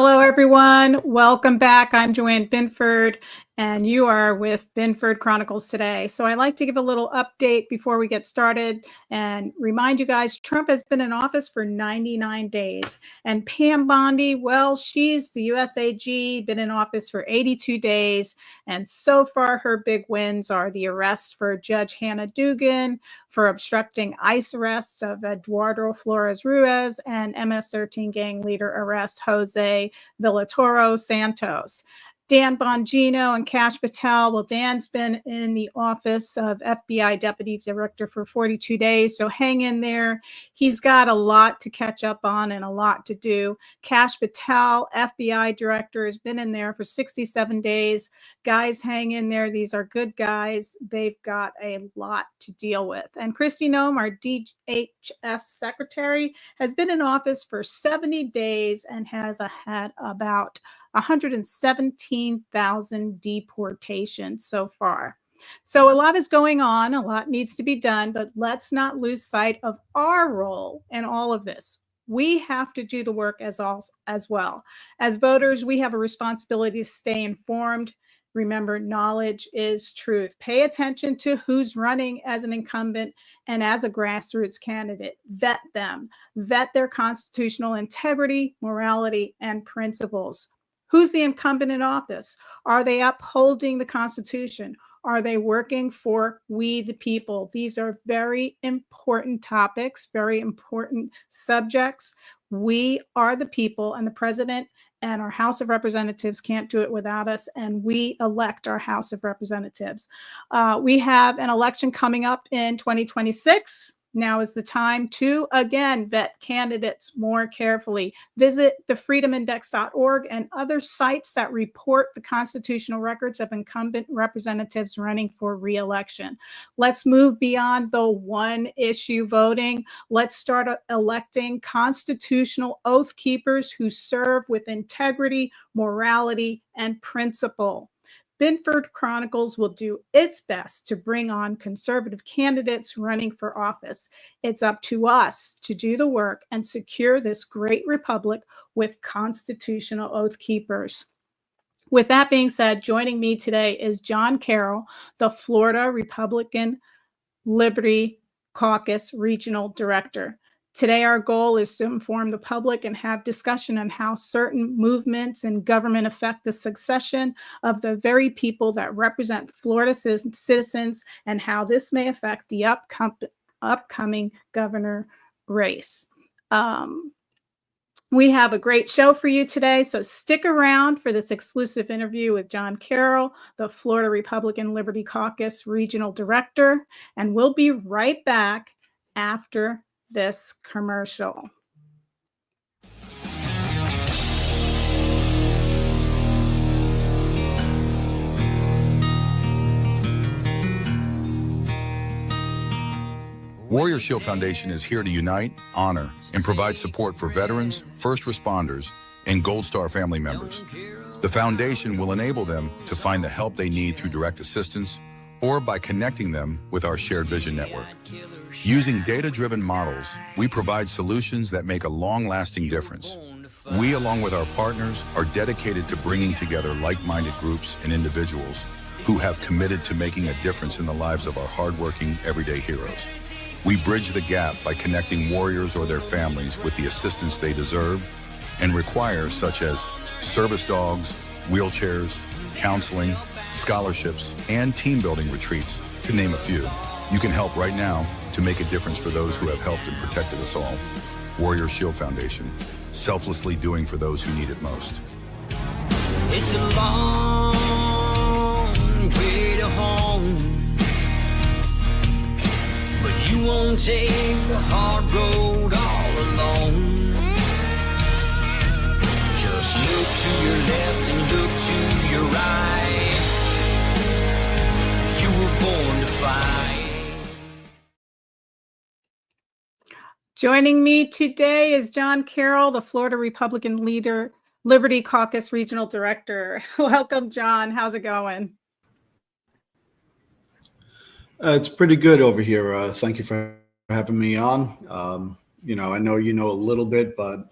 Hello, everyone. Welcome back. I'm Joanne Binford, and you are with Binford Chronicles today. So I like to give a little update before we get started and remind you guys, Trump has been in office for 99 days. And Pam Bondi, well, she's the USAG, been in office for 82 days. And so far, her big wins are the arrest for Judge Hannah Dugan for obstructing ICE arrests of Eduardo Flores Ruiz and MS-13 gang leader arrest Jose Villatoro Santos. Dan Bongino and Kash Patel. Well, Dan's been in the office of FBI Deputy Director for 42 days, so hang in there. He's got a lot to catch up on and a lot to do. Kash Patel, FBI Director, has been in there for 67 days. Guys, hang in there. These are good guys. They've got a lot to deal with. And Kristi Noem, our DHS Secretary, has been in office for 70 days and has had about 117,000 deportations so far. So a lot is going on, a lot needs to be done, but let's not lose sight of our role in all of this. We have to do the work as well. As voters, we have a responsibility to stay informed. Remember, knowledge is truth. Pay attention to who's running as an incumbent and as a grassroots candidate. Vet them. Vet their constitutional integrity, morality, and principles. Who's the incumbent in office? Are they upholding the Constitution? Are they working for we the people? These are very important topics, very important subjects. We are the people, and the president and our House of Representatives can't do it without us, and we elect our House of Representatives. We have an election coming up in 2026. Now is the time to, again, vet candidates more carefully. Visit thefreedomindex.org and other sites that report the constitutional records of incumbent representatives running for re-election. Let's move beyond the one-issue voting. Let's start electing constitutional oath keepers who serve with integrity, morality, and principle. Binford Chronicles will do its best to bring on conservative candidates running for office. It's up to us to do the work and secure this great republic with constitutional oath keepers. With that being said, joining me today is John Caroll, the Florida Republican Liberty Caucus Regional Director. Today, our goal is to inform the public and have discussion on how certain movements in government affect the succession of the very people that represent Florida citizens and how this may affect the upcoming governor race. We have a great show for you today, so stick around for this exclusive interview with John Caroll, the Florida Republican Liberty Caucus Regional Director, and we'll be right back after this commercial. Warrior Shield Foundation is here to unite, honor, and provide support for veterans, first responders, and Gold Star family members. The foundation will enable them to find the help they need through direct assistance or by connecting them with our shared vision network. Using data-driven models, we provide solutions that make a long-lasting difference. We, along with our partners, are dedicated to bringing together like-minded groups and individuals who have committed to making a difference in the lives of our hardworking, everyday heroes. We bridge the gap by connecting warriors or their families with the assistance they deserve and require, such as service dogs, wheelchairs, counseling, scholarships, and team-building retreats, to name a few. You can help right now to make a difference for those who have helped and protected us all. Warrior Shield Foundation, selflessly doing for those who need it most. It's a long way to home, but you won't take the hard road all alone. Just look to your left and look to your right. You were born to fight. Joining me today is John Caroll, the Florida Republican Liberty Caucus Regional Director. Welcome, John. How's it going? It's pretty good over here. Thank you for having me on. I know you know a little bit, but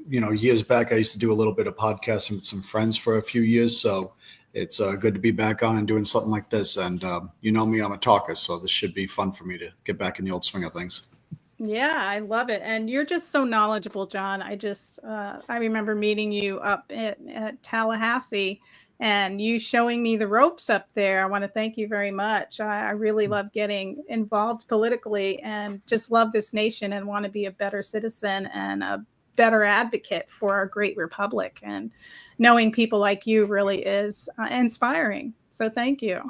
years back, I used to do a little bit of podcasting with some friends for a few years. So it's good to be back on and doing something like this. And you know me, I'm a talker, so this should be fun for me to get back in the old swing of things. Yeah, I love it. And you're just so knowledgeable, John. I remember meeting you up at Tallahassee and you showing me the ropes up there. I want to thank you very much. I really love getting involved politically and just love this nation and want to be a better citizen and a better advocate for our great republic. And knowing people like you really is inspiring. So thank you.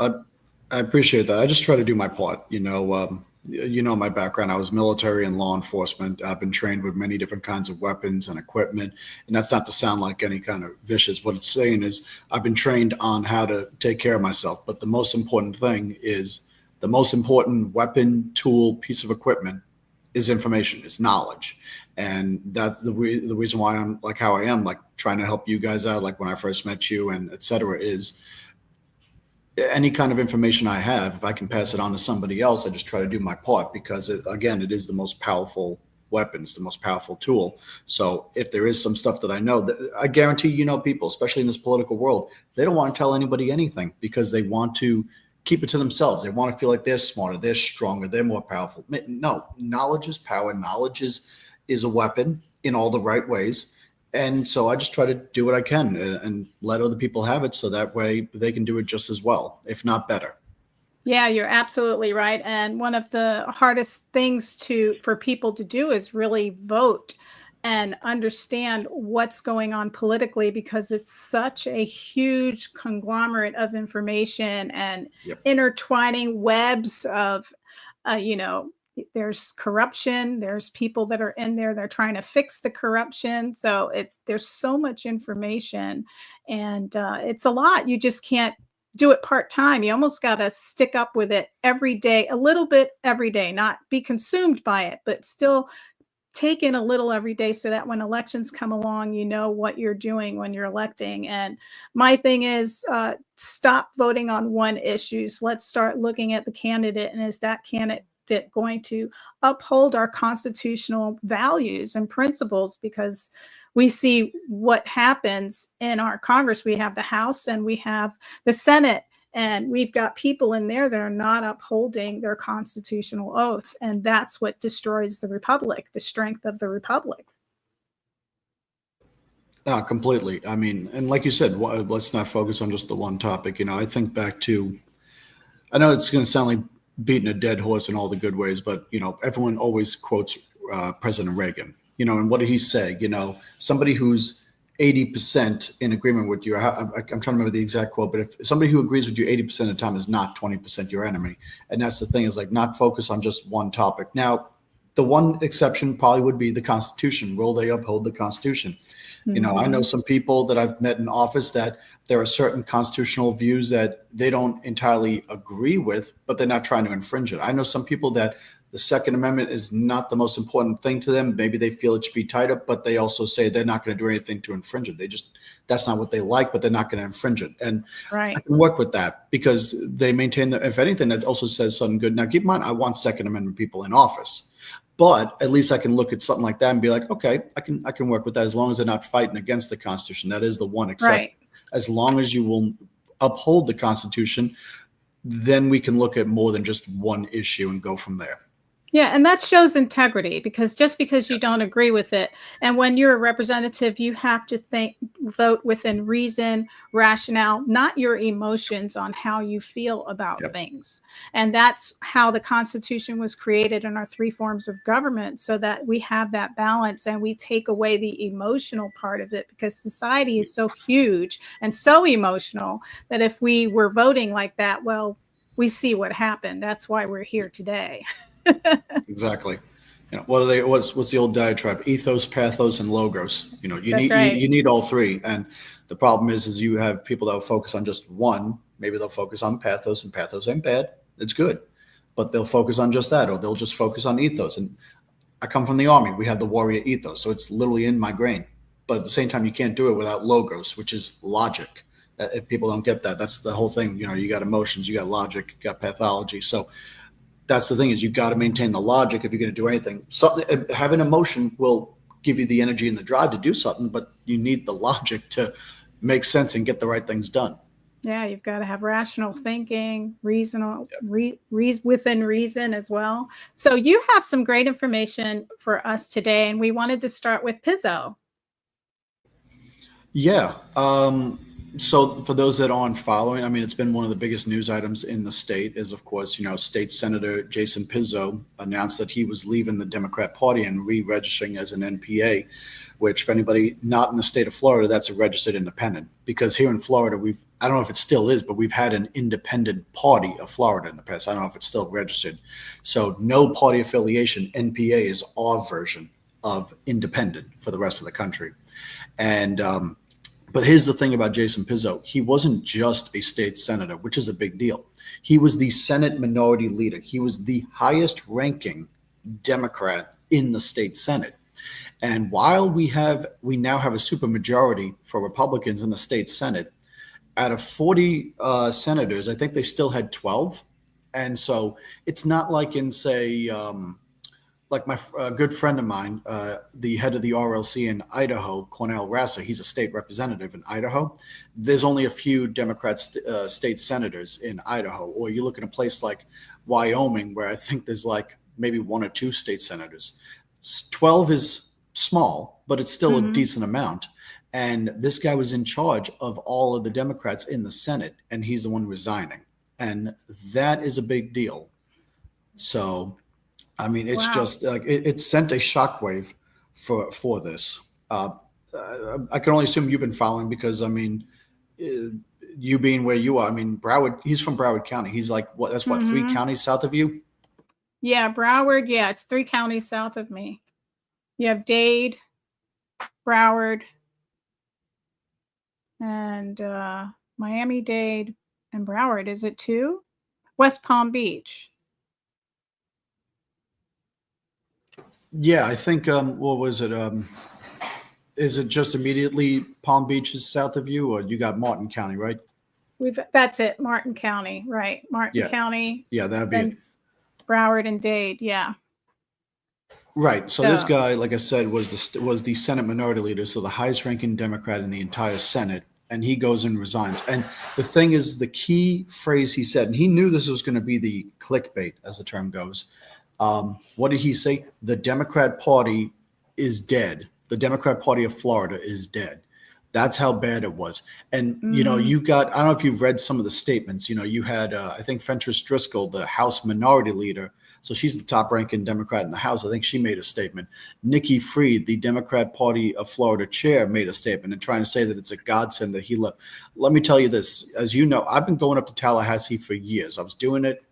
I appreciate that. I just try to do my part, my background. I was military and law enforcement. I've been trained with many different kinds of weapons and equipment. And that's not to sound like any kind of vicious. What it's saying is I've been trained on how to take care of myself. But the most important thing is the most important weapon, tool, piece of equipment is information, is knowledge. And that's the reason why I'm like how I am, like trying to help you guys out, like when I first met you and et cetera, is any kind of information I have, if I can pass it on to somebody else, I just try to do my part because, it is the most powerful weapon. It's the most powerful tool. So if there is some stuff that I know, I guarantee, people, especially in this political world, they don't want to tell anybody anything because they want to keep it to themselves. They want to feel like they're smarter, they're stronger, they're more powerful. No, knowledge is power. Knowledge is a weapon in all the right ways. And so I just try to do what I can and let other people have it so that way they can do it just as well, if not better. Yeah, you're absolutely right. And one of the hardest things for people to do is really vote and understand what's going on politically because it's such a huge conglomerate of information and intertwining webs of, there's corruption, there's people that are in there, they're trying to fix the corruption. So there's so much information and it's a lot. You just can't do it part-time. You almost got to stick up with it every day, a little bit every day, not be consumed by it, but still take in a little every day so that when elections come along, you know what you're doing when you're electing. And my thing is stop voting on one issues. Let's start looking at the candidate and is that candidate going to uphold our constitutional values and principles because we see what happens in our Congress. We have the House and we have the Senate and we've got people in there that are not upholding their constitutional oath. And that's what destroys the republic, the strength of the republic. Completely. I mean, and like you said, let's not focus on just the one topic. I think back to, I know it's going to sound like beating a dead horse in all the good ways, but everyone always quotes President Reagan, and what did he say? Somebody who's 80% in agreement with you. I'm trying to remember the exact quote, but if somebody who agrees with you 80% of the time is not 20% your enemy. And that's the thing, is like not focus on just one topic. Now, the one exception probably would be the Constitution. Will they uphold the Constitution? Mm-hmm. I know some people that I've met in office that there are certain constitutional views that they don't entirely agree with, but they're not trying to infringe it. I know some people that the Second Amendment is not the most important thing to them. Maybe they feel it should be tied up, but they also say they're not going to do anything to infringe it. That's not what they like, but they're not going to infringe it. And right. I can work with that because they maintain that, if anything, that also says something good. Now, keep in mind, I want Second Amendment people in office. But at least I can look at something like that and be like, okay, I can work with that as long as they're not fighting against the Constitution. That is the one exception. Right. As long as you will uphold the Constitution, then we can look at more than just one issue and go from there. Yeah, and that shows integrity because just because you don't agree with it, and when you're a representative, you have to vote within reason, rationale, not your emotions on how you feel about things. And that's how the Constitution was created in our three forms of government, so that we have that balance and we take away the emotional part of it, because society is so huge and so emotional that if we were voting like that, well, we see what happened. That's why we're here today. Exactly. What's the old diatribe? Ethos, pathos, and logos. You need all three. And the problem is you have people that will focus on just one. Maybe they'll focus on pathos, and pathos ain't bad. It's good. But they'll focus on just that, or they'll just focus on ethos. And I come from the Army. We have the warrior ethos. So it's literally in my brain. But at the same time, you can't do it without logos, which is logic. If people don't get that, that's the whole thing. You got emotions, you got logic, you got pathology. So that's the thing, is you got to maintain the logic if you're going to do anything. Having emotion will give you the energy and the drive to do something, but you need the logic to make sense and get the right things done. Yeah, you've got to have rational thinking, within reason as well. So you have some great information for us today, and we wanted to start with Pizzo. Yeah. So for those that aren't following, I mean, it's been one of the biggest news items in the state is, of course, State Senator Jason Pizzo announced that he was leaving the Democrat Party and re-registering as an NPA, which for anybody not in the state of Florida, that's a registered independent. Because here in Florida, I don't know if it still is, but we've had an independent party of Florida in the past. I don't know if it's still registered. So no party affiliation. NPA is our version of independent for the rest of the country. And but here's the thing about Jason Pizzo. He wasn't just a state senator, which is a big deal. He was the Senate minority leader. He was the highest ranking Democrat in the state Senate. And while we now have a supermajority for Republicans in the state Senate, out of 40 senators, I think they still had 12. And so it's not like in, say, like my good friend of mine, the head of the RLC in Idaho, Cornell Rassa, he's a state representative in Idaho. There's only a few Democrat state senators in Idaho. Or you look at a place like Wyoming, where I think there's like maybe 1 or 2 state senators. 12 is small, but it's still a decent amount. And this guy was in charge of all of the Democrats in the Senate, and he's the one resigning. And that is a big deal. So I mean, it's just like it sent a shockwave for this. I can only assume you've been following because, I mean, you being where you are, I mean, Broward, he's from Broward County. He's like, that's 3 counties south of you? Yeah, Broward. Yeah, it's 3 counties south of me. You have Dade, Broward, and Miami-Dade and Broward. Is it 2? West Palm Beach. Yeah, I think, what was it? Is it just immediately Palm Beach is south of you, or you got Martin County, right? That's it, Martin County, right? Martin County. Yeah, that'd be it. Broward and Dade, yeah. Right. So this guy, like I said, was the Senate minority leader, so the highest ranking Democrat in the entire Senate, and he goes and resigns. And the thing is, the key phrase he said, and he knew this was going to be the clickbait, as the term goes. What did he say? The Democrat Party is dead. The Democrat Party of Florida is dead. That's how bad it was. And, you got, I don't know if you've read some of the statements, you had, I think Fentress Driscoll, the House minority leader. So she's the top ranking Democrat in the House. I think she made a statement. Nikki Fried, the Democrat Party of Florida chair, made a statement and trying to say that it's a godsend that he left. Let me tell you this, as you know, I've been going up to Tallahassee for years. I was doing it.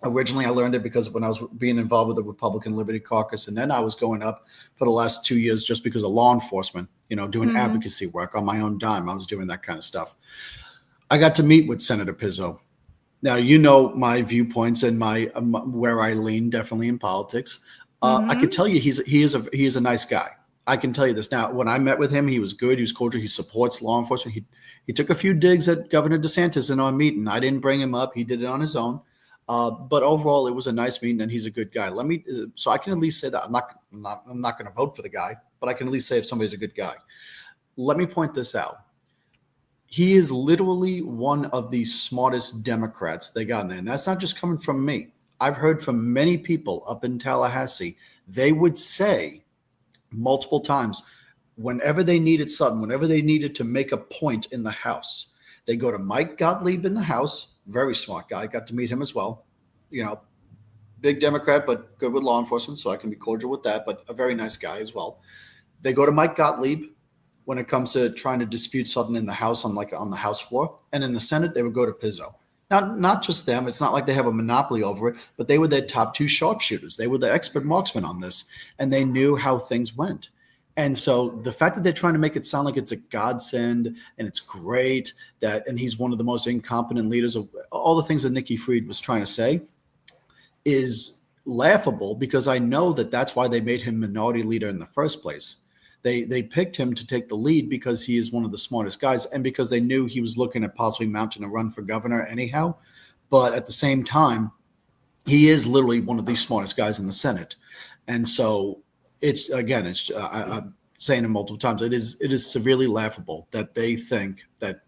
Originally, I learned it because when I was being involved with the Republican Liberty Caucus, and then I was going up for the last 2 years just because of law enforcement, doing advocacy work on my own dime. I was doing that kind of stuff. I got to meet with Senator Pizzo. Now, my viewpoints and my where I lean definitely in politics. I could tell you he is a nice guy. I can tell you this. Now, when I met with him, he was good. He was cordial. He supports law enforcement. He took a few digs at Governor DeSantis in our meeting. I didn't bring him up. He did it on his own. But overall, it was a nice meeting, and he's a good guy. So I can at least say that I'm not going to vote for the guy, but I can at least say if somebody's a good guy. Let me point this out. He is literally one of the smartest Democrats they got in there, and that's not just coming from me. I've heard from many people up in Tallahassee. They would say multiple times, whenever they needed something, whenever they needed to make a point in the House, they go to Mike Gottlieb in the House. Very smart guy. Got to meet him as well. Big Democrat, but good with law enforcement, so I can be cordial with that, but a very nice guy as well. They go to Mike Gottlieb when it comes to trying to dispute something in the House on the House floor. And in the Senate, they would go to Pizzo. Now, not just them. It's not like they have a monopoly over it, but they were their top 2 sharpshooters. They were the expert marksmen on this, and they knew how things went. And so the fact that they're trying to make it sound like it's a godsend and it's great and he's one of the most incompetent leaders of all the things that Nikki Fried was trying to say is laughable, because I know that that's why they made him minority leader in the first place. They picked him to take the lead because he is one of the smartest guys, and because they knew he was looking at possibly mounting a run for governor anyhow. But at the same time, he is literally one of the smartest guys in the Senate. And so it's again, I'm saying it multiple times. It is severely laughable that they think that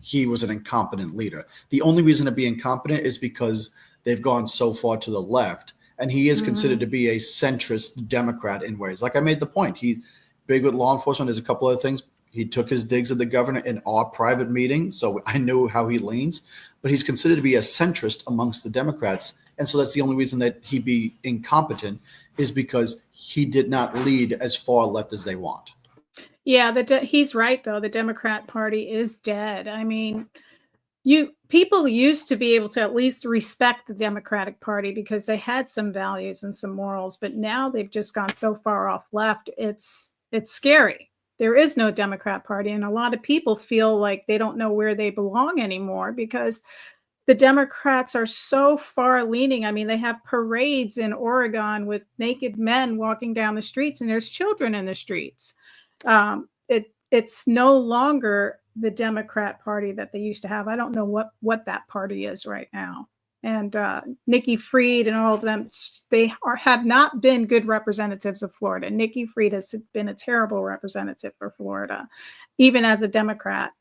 he was an incompetent leader. The only reason to be incompetent is because they've gone so far to the left, and he is considered to be a centrist Democrat in ways. Like I made the point, he's big with law enforcement. There's a couple other things. He took his digs at the governor in our private meeting, so I knew how he leans. But he's considered to be a centrist amongst the Democrats, and so that's the only reason that he be incompetent is because he did not lead as far left as they want. Yeah, he's right though. The Democrat Party is dead. I mean, people used to be able to at least respect the Democratic Party because they had some values and some morals, but now they've just gone so far off left. It's scary. There is no Democrat Party, and a lot of people feel like they don't know where they belong anymore because the Democrats are so far leaning. I mean, they have parades in Oregon with naked men walking down the streets, and there's children in the streets. It's no longer the Democrat Party that they used to have. I don't know what that party is right now. And Nikki Fried and all of them, have not been good representatives of Florida. Nikki Fried has been a terrible representative for Florida, even as a Democrat.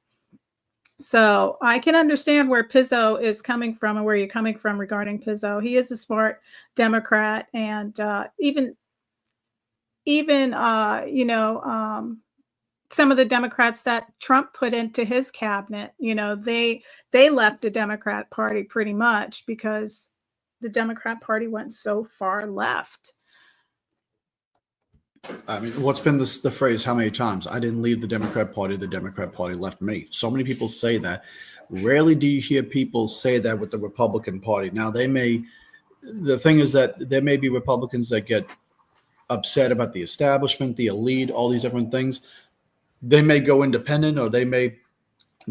So I can understand where Pizzo is coming from and where you're coming from regarding Pizzo. He is a smart Democrat, and even some of the Democrats that Trump put into his cabinet, they left the Democrat Party pretty much because the Democrat Party went so far left. I mean, what's been the phrase how many times? I didn't leave the Democrat Party, the Democrat Party left me. So many people say that. Rarely do you hear people say that with the Republican Party. Now, the thing is that there may be Republicans that get upset about the establishment, the elite, all these different things. They may go independent, or they may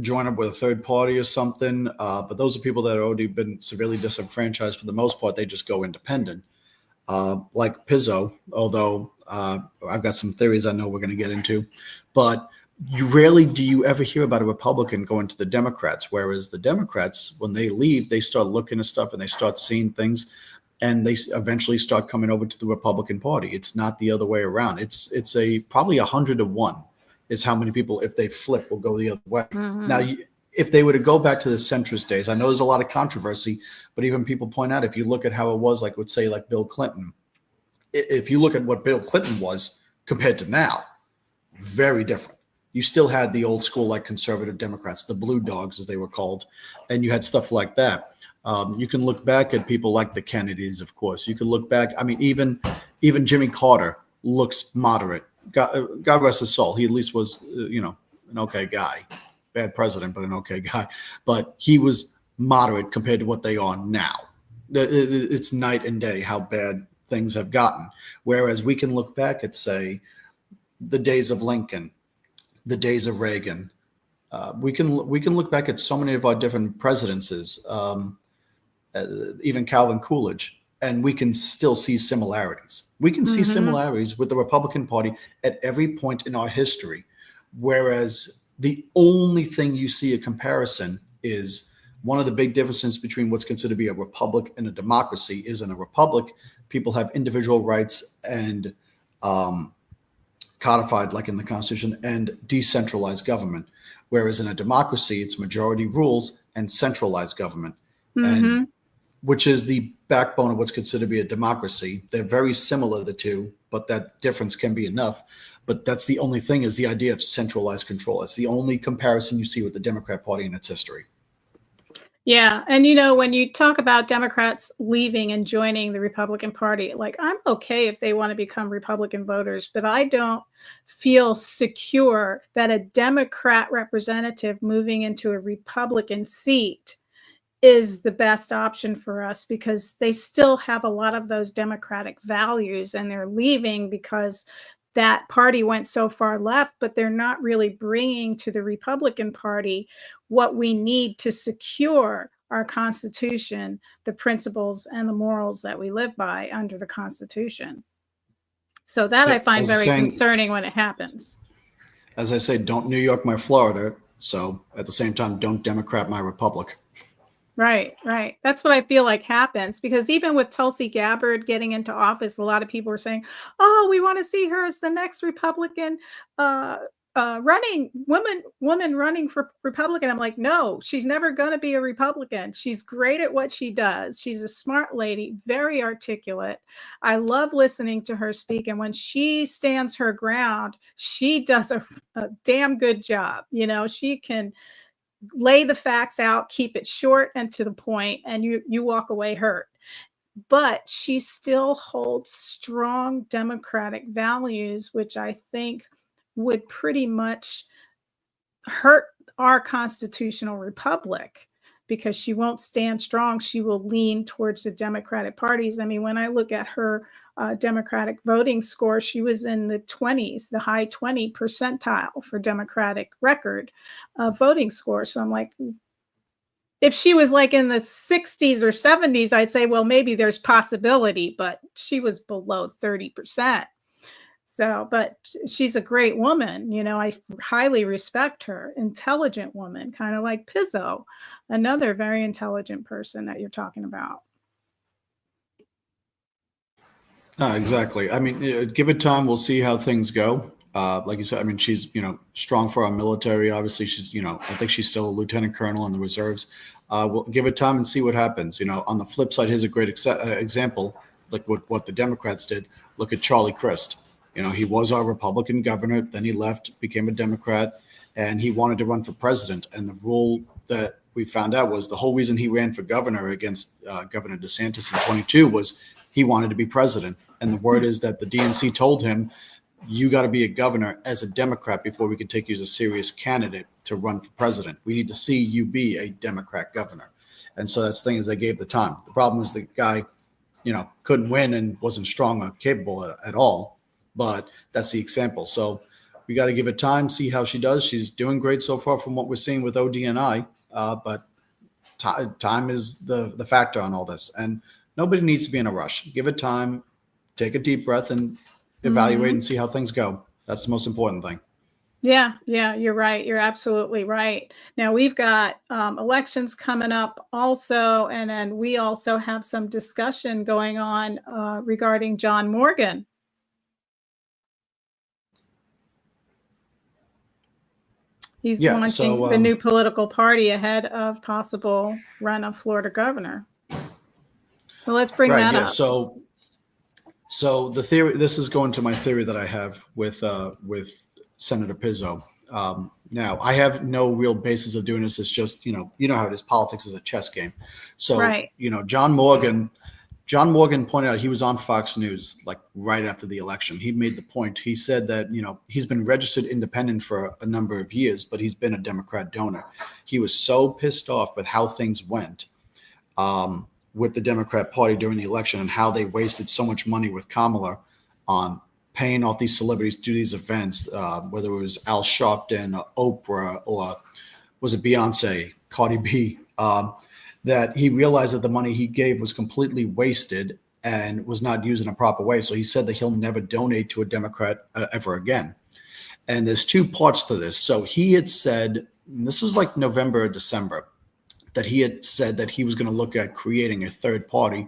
join up with a third party or something. But those are people that have already been severely disenfranchised. For the most part, they just go independent. Like Pizzo, although I've got some theories I know we're going to get into. But rarely do you ever hear about a Republican going to the Democrats, whereas the Democrats, when they leave, they start looking at stuff and they start seeing things, and they eventually start coming over to the Republican Party. It's not the other way around. It's probably 100 to 1 is how many people, if they flip, will go the other way. Mm-hmm. Now, if they were to go back to the centrist days, I know there's a lot of controversy, but even people point out, if you look at how it was, like, let's say, like Bill Clinton, if you look at what Bill Clinton was compared to now, very different. You still had the old school, like, conservative Democrats, the blue dogs, as they were called, and you had stuff like that. You can look back at people like the Kennedys, of course. You can look back. I mean, even Jimmy Carter looks moderate. God rest his soul. He at least was, an okay guy. Bad president, but an okay guy. But he was moderate compared to what they are now. It's night and day how bad things have gotten. Whereas we can look back at, say, the days of Lincoln, the days of Reagan. We can look back at so many of our different presidencies, even Calvin Coolidge, and we can still see similarities. We can see similarities with the Republican Party at every point in our history, whereas the only thing you see a comparison is one of the big differences between what's considered to be a republic and a democracy is in a republic, people have individual rights and codified, like in the Constitution, and decentralized government. Whereas in a democracy, it's majority rules and centralized government, and which is the backbone of what's considered to be a democracy. They're very similar, the two, but that difference can be enough. But that's the only thing, is the idea of centralized control. It's the only comparison you see with the Democrat Party in its history. Yeah. And, when you talk about Democrats leaving and joining the Republican Party, like, I'm okay if they want to become Republican voters, but I don't feel secure that a Democrat representative moving into a Republican seat is the best option for us, because they still have a lot of those democratic values, and they're leaving because that party went so far left, but they're not really bringing to the Republican Party what we need to secure our Constitution, the principles and the morals that we live by under the Constitution. So that I find very concerning when it happens. As I say, don't New York my Florida. So at the same time, don't Democrat my Republic. Right, right. That's what I feel like happens, because even with Tulsi Gabbard getting into office, a lot of people were saying, "Oh, we want to see her as the next Republican uh, running woman running for Republican." I'm like, no, she's never going to be a Republican. She's great at what she does. She's a smart lady, very articulate. I love listening to her speak, and when she stands her ground, she does a damn good job. You know, she can lay the facts out, keep it short and to the point, and you walk away hurt. But she still holds strong democratic values, which I think would pretty much hurt our constitutional republic, because she won't stand strong. She will lean towards the Democratic parties. I mean, when I look at her Democratic voting score, she was in the 20s, the high 20 percentile for Democratic record voting score. So I'm like, if she was like in the 60s or 70s, I'd say, well, maybe there's possibility, but she was below 30%. So, but she's a great woman. You know, I highly respect her. Intelligent woman, kind of like Pizzo, another very intelligent person that you're talking about. Exactly. I mean, give it time. We'll see how things go. Like you said, I mean, she's, strong for our military. Obviously, she's, I think she's still a lieutenant colonel in the reserves. We'll give it time and see what happens. On the flip side, here's a great example, like what the Democrats did. Look at Charlie Crist. He was our Republican governor. Then he left, became a Democrat, and he wanted to run for president. And the rule that we found out was the whole reason he ran for governor against Governor DeSantis in 22 was he wanted to be president. And the word is that the DNC told him, you got to be a governor as a Democrat before we can take you as a serious candidate to run for president. We need to see you be a Democrat governor. And so that's the thing, is they gave the time. The problem is the guy, couldn't win and wasn't strong or capable at all. But that's the example. So we got to give it time, see how she does. She's doing great so far from what we're seeing with ODNI. But time is the factor on all this. And nobody needs to be in a rush. Give it time, take a deep breath, and evaluate and see how things go. That's the most important thing. Yeah, you're right. You're absolutely right. Now we've got elections coming up also, and then we also have some discussion going on regarding John Morgan. He's launching the new political party ahead of possible run of Florida governor. So let's bring that up. So the theory, this is going to my theory that I have with Senator Pizzo. Now, I have no real basis of doing this. It's just, how it is. Politics is a chess game. So, right. John Morgan pointed out, he was on Fox News like right after the election. He made the point. He said that, he's been registered independent for a number of years, but he's been a Democrat donor. He was so pissed off with how things went with the Democrat Party during the election and how they wasted so much money with Kamala on paying off these celebrities to do these events, whether it was Al Sharpton or Oprah or was it Beyonce, Cardi B, that he realized that the money he gave was completely wasted and was not used in a proper way. So he said that he'll never donate to a Democrat ever again. And there's two parts to this. So he had said, this was like November or December, that he had said that he was going to look at creating a third party,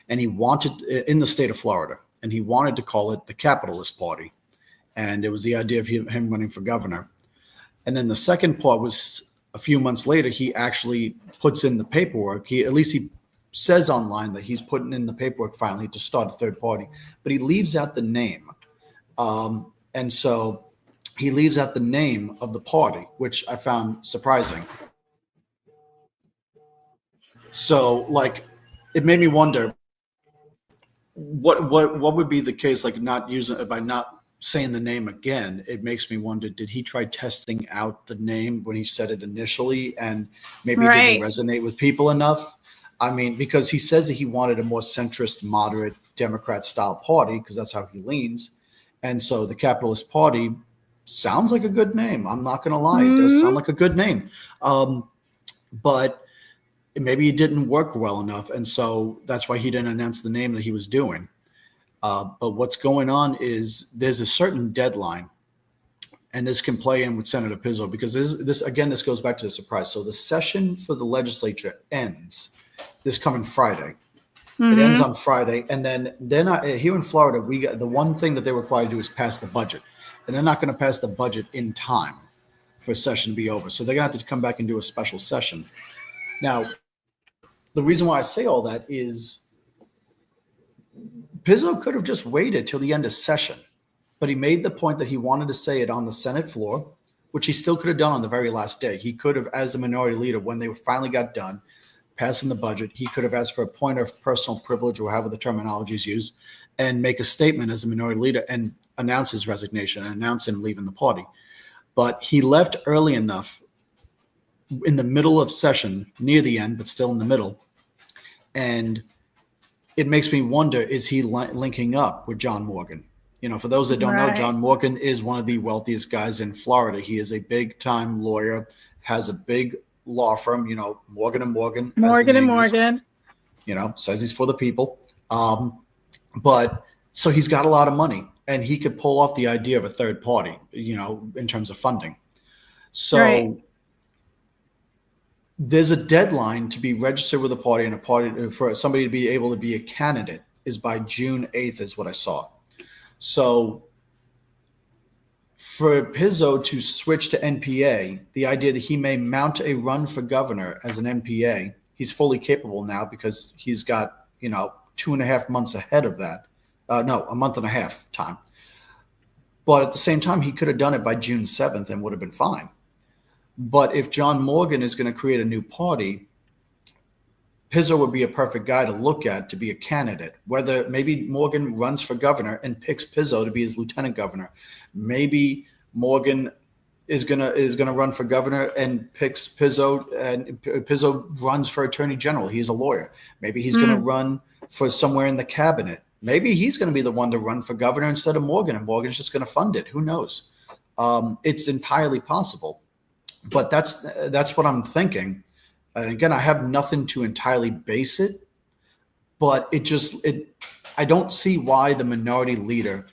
and he wanted in the state of Florida, and he wanted to call it the Capitalist Party. And it was the idea of him running for governor. And then the second part was a few months later, he actually puts in the paperwork. At least he says online that he's putting in the paperwork finally to start a third party, but he leaves out the name. And so he leaves out the name of the party, which I found surprising. So like, it made me wonder what would be the case, like not using it by not saying the name again. It makes me wonder, did he try testing out the name when he said it initially and maybe it didn't resonate with people enough? I mean, because he says that he wanted a more centrist, moderate Democrat style party because that's how he leans. And so the Capitalist Party sounds like a good name. I'm not going to lie. It does sound like a good name. But maybe it didn't work well enough. And so that's why he didn't announce the name that he was doing. But what's going on is there's a certain deadline. And this can play in with Senator Pizzo because this goes back to the surprise. So the session for the legislature ends this coming Friday. It ends on Friday, and then here in Florida, we got the one thing that they're required to do is pass the budget, and they're not going to pass the budget in time for a session to be over. So they're going to have to come back and do a special session. Now, the reason why I say all that is Pizzo could have just waited till the end of session, but he made the point that he wanted to say it on the Senate floor, which he still could have done on the very last day. He could have, as the minority leader, when they finally got done passing the budget, he could have asked for a point of personal privilege, or however the terminology is used, and make a statement as a minority leader and announce his resignation and announce him leaving the party. But he left early enough in the middle of session, near the end, but still in the middle. And it makes me wonder, is he linking up with John Morgan? You know, for those that don't know, John Morgan is one of the wealthiest guys in Florida. He is a big-time lawyer, has a big law firm, you know, Morgan & Morgan. Morgan. You know, says he's for the people. But so he's got a lot of money, and he could pull off the idea of a third party, you know, in terms of funding. So there's a deadline to be registered with a party, and a party for somebody to be able to be a candidate is by June 8th is what I saw. So for Pizzo to switch to NPA, the idea that he may mount a run for governor as an NPA, he's fully capable now because he's got, you know, 2.5 months ahead of that. No, a month and a half time. But at the same time, he could have done it by June 7th and would have been fine. But if John Morgan is going to create a new party, Pizzo would be a perfect guy to look at to be a candidate. Whether maybe Morgan runs for governor and picks Pizzo to be his lieutenant governor. Maybe Morgan is gonna run for governor and picks Pizzo, and Pizzo runs for attorney general. He's a lawyer. Maybe he's going to run for somewhere in the cabinet. Maybe he's going to be the one to run for governor instead of Morgan, and Morgan's just going to fund it. Who knows? It's entirely possible. But that's what I'm thinking. Again, I have nothing to entirely base it, but I don't see why the minority leader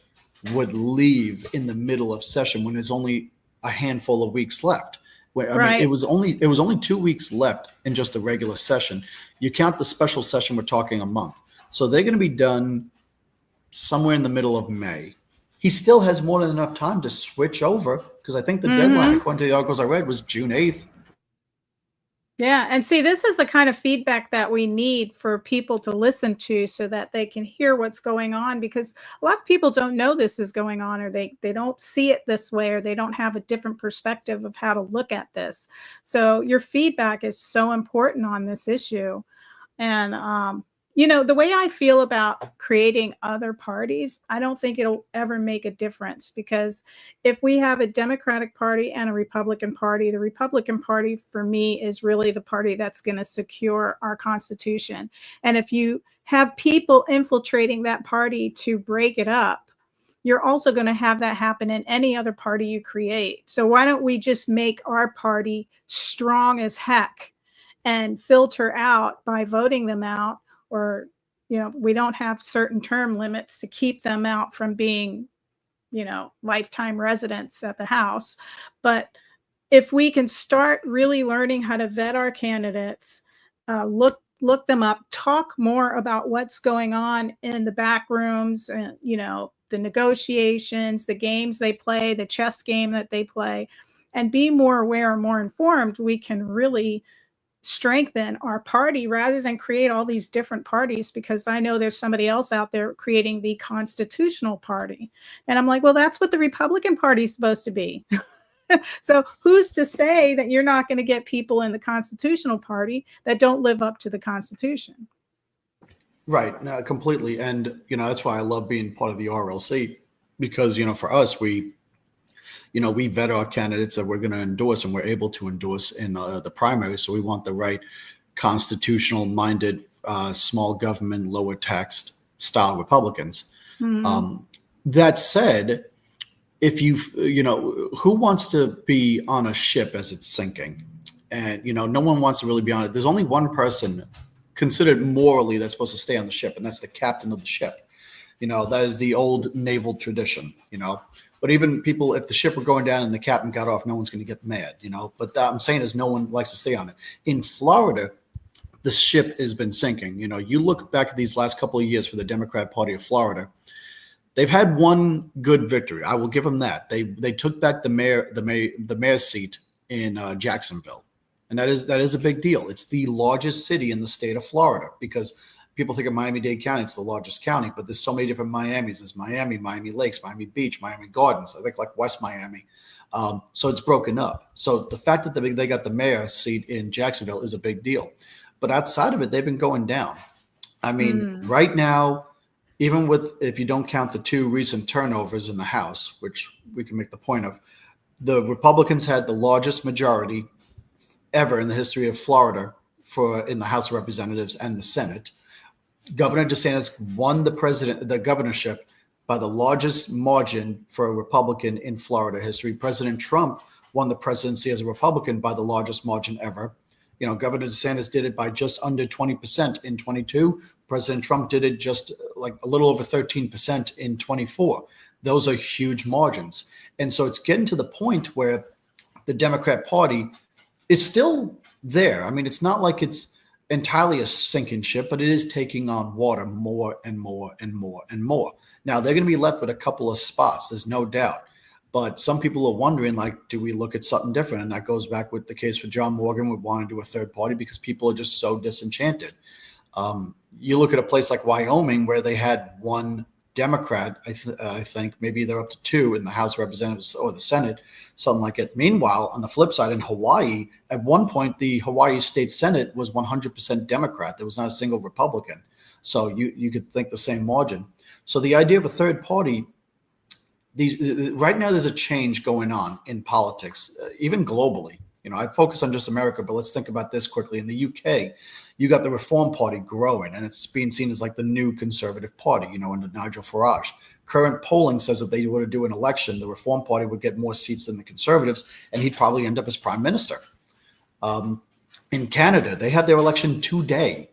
would leave in the middle of session when there's only a handful of weeks left. I mean, it was only 2 weeks left in just a regular session. You count the special session, we're talking a month. So they're going to be done somewhere in the middle of May. He still has more than enough time to switch over, because I think the deadline, according to the articles I read, was June 8th. Yeah. And see, this is the kind of feedback that we need for people to listen to so that they can hear what's going on, because a lot of people don't know this is going on, or they don't see it this way, or they don't have a different perspective of how to look at this. So your feedback is so important on this issue. And, you know, the way I feel about creating other parties, I don't think it'll ever make a difference, because if we have a Democratic Party and a Republican Party, the Republican Party for me is really the party that's going to secure our Constitution. And if you have people infiltrating that party to break it up, you're also going to have that happen in any other party you create. So why don't we just make our party strong as heck and filter out by voting them out? Or, you know, we don't have certain term limits to keep them out from being, you know, lifetime residents at the House. But if we can start really learning how to vet our candidates, look them up, talk more about what's going on in the back rooms, and, you know, the negotiations, the games they play, the chess game that they play, and be more aware and more informed, we can really strengthen our party rather than create all these different parties, because I know there's somebody else out there creating the constitutional party. And I'm like, well, that's what the Republican Party is supposed to be. So who's to say that you're not going to get people in the constitutional party that don't live up to the Constitution? Right. No, completely. And, you know, that's why I love being part of the RLC, because, you know, for us, we vet our candidates that we're going to endorse, and we're able to endorse in the primary. So we want the right constitutional-minded, small government, lower taxed style Republicans. That said, if you know, who wants to be on a ship as it's sinking? And, you know, no one wants to really be on it. There's only one person considered morally that's supposed to stay on the ship, and that's the captain of the ship. That is the old naval tradition, But even people, if the ship were going down and the captain got off, no one's going to get mad, But I'm saying is no one likes to stay on it. In Florida, the ship has been sinking. You look back at these last couple of years for the Democrat Party of Florida. They've had one good victory. I will give them that. They took back the mayor's seat in Jacksonville, and that is a big deal. It's the largest city in the state of Florida, because people think of Miami-Dade County, it's the largest county, but there's so many different Miamis. There's Miami, Miami Lakes, Miami Beach, Miami Gardens. I think like West Miami. So it's broken up. So the fact that they got the mayor seat in Jacksonville is a big deal. But outside of it, they've been going down. I mean, right now, even if you don't count the 2 recent turnovers in the House, which we can make the point of, the Republicans had the largest majority ever in the history of Florida in the House of Representatives and the Senate. Governor DeSantis won the governorship by the largest margin for a Republican in Florida history. President Trump won the presidency as a Republican by the largest margin ever. Governor DeSantis did it by just under 20% in 22. President Trump did it just like a little over 13% in 24. Those are huge margins. And so it's getting to the point where the Democrat Party is still there. I mean, it's not like it's entirely a sinking ship, but it is taking on water more and more and more and more. Now, they're going to be left with a couple of spots, there's no doubt. But some people are wondering, like, do we look at something different? And that goes back with the case for John Morgan would want to do a third party because people are just so disenchanted. You look at a place like Wyoming where they had one Democrat, I think maybe they're up to 2 in the House of Representatives or the Senate, something like it. Meanwhile, on the flip side, in Hawaii, at one point, the Hawaii State Senate was 100% Democrat. There was not a single Republican. So you could think the same margin. So the idea of a third party, right now there's a change going on in politics, even globally. I focus on just America, but let's think about this quickly. In the UK, you got the Reform Party growing, and it's being seen as like the new Conservative Party, under Nigel Farage. Current polling says if they were to do an election, the Reform Party would get more seats than the Conservatives, and he'd probably end up as prime minister. In Canada, they have their election today.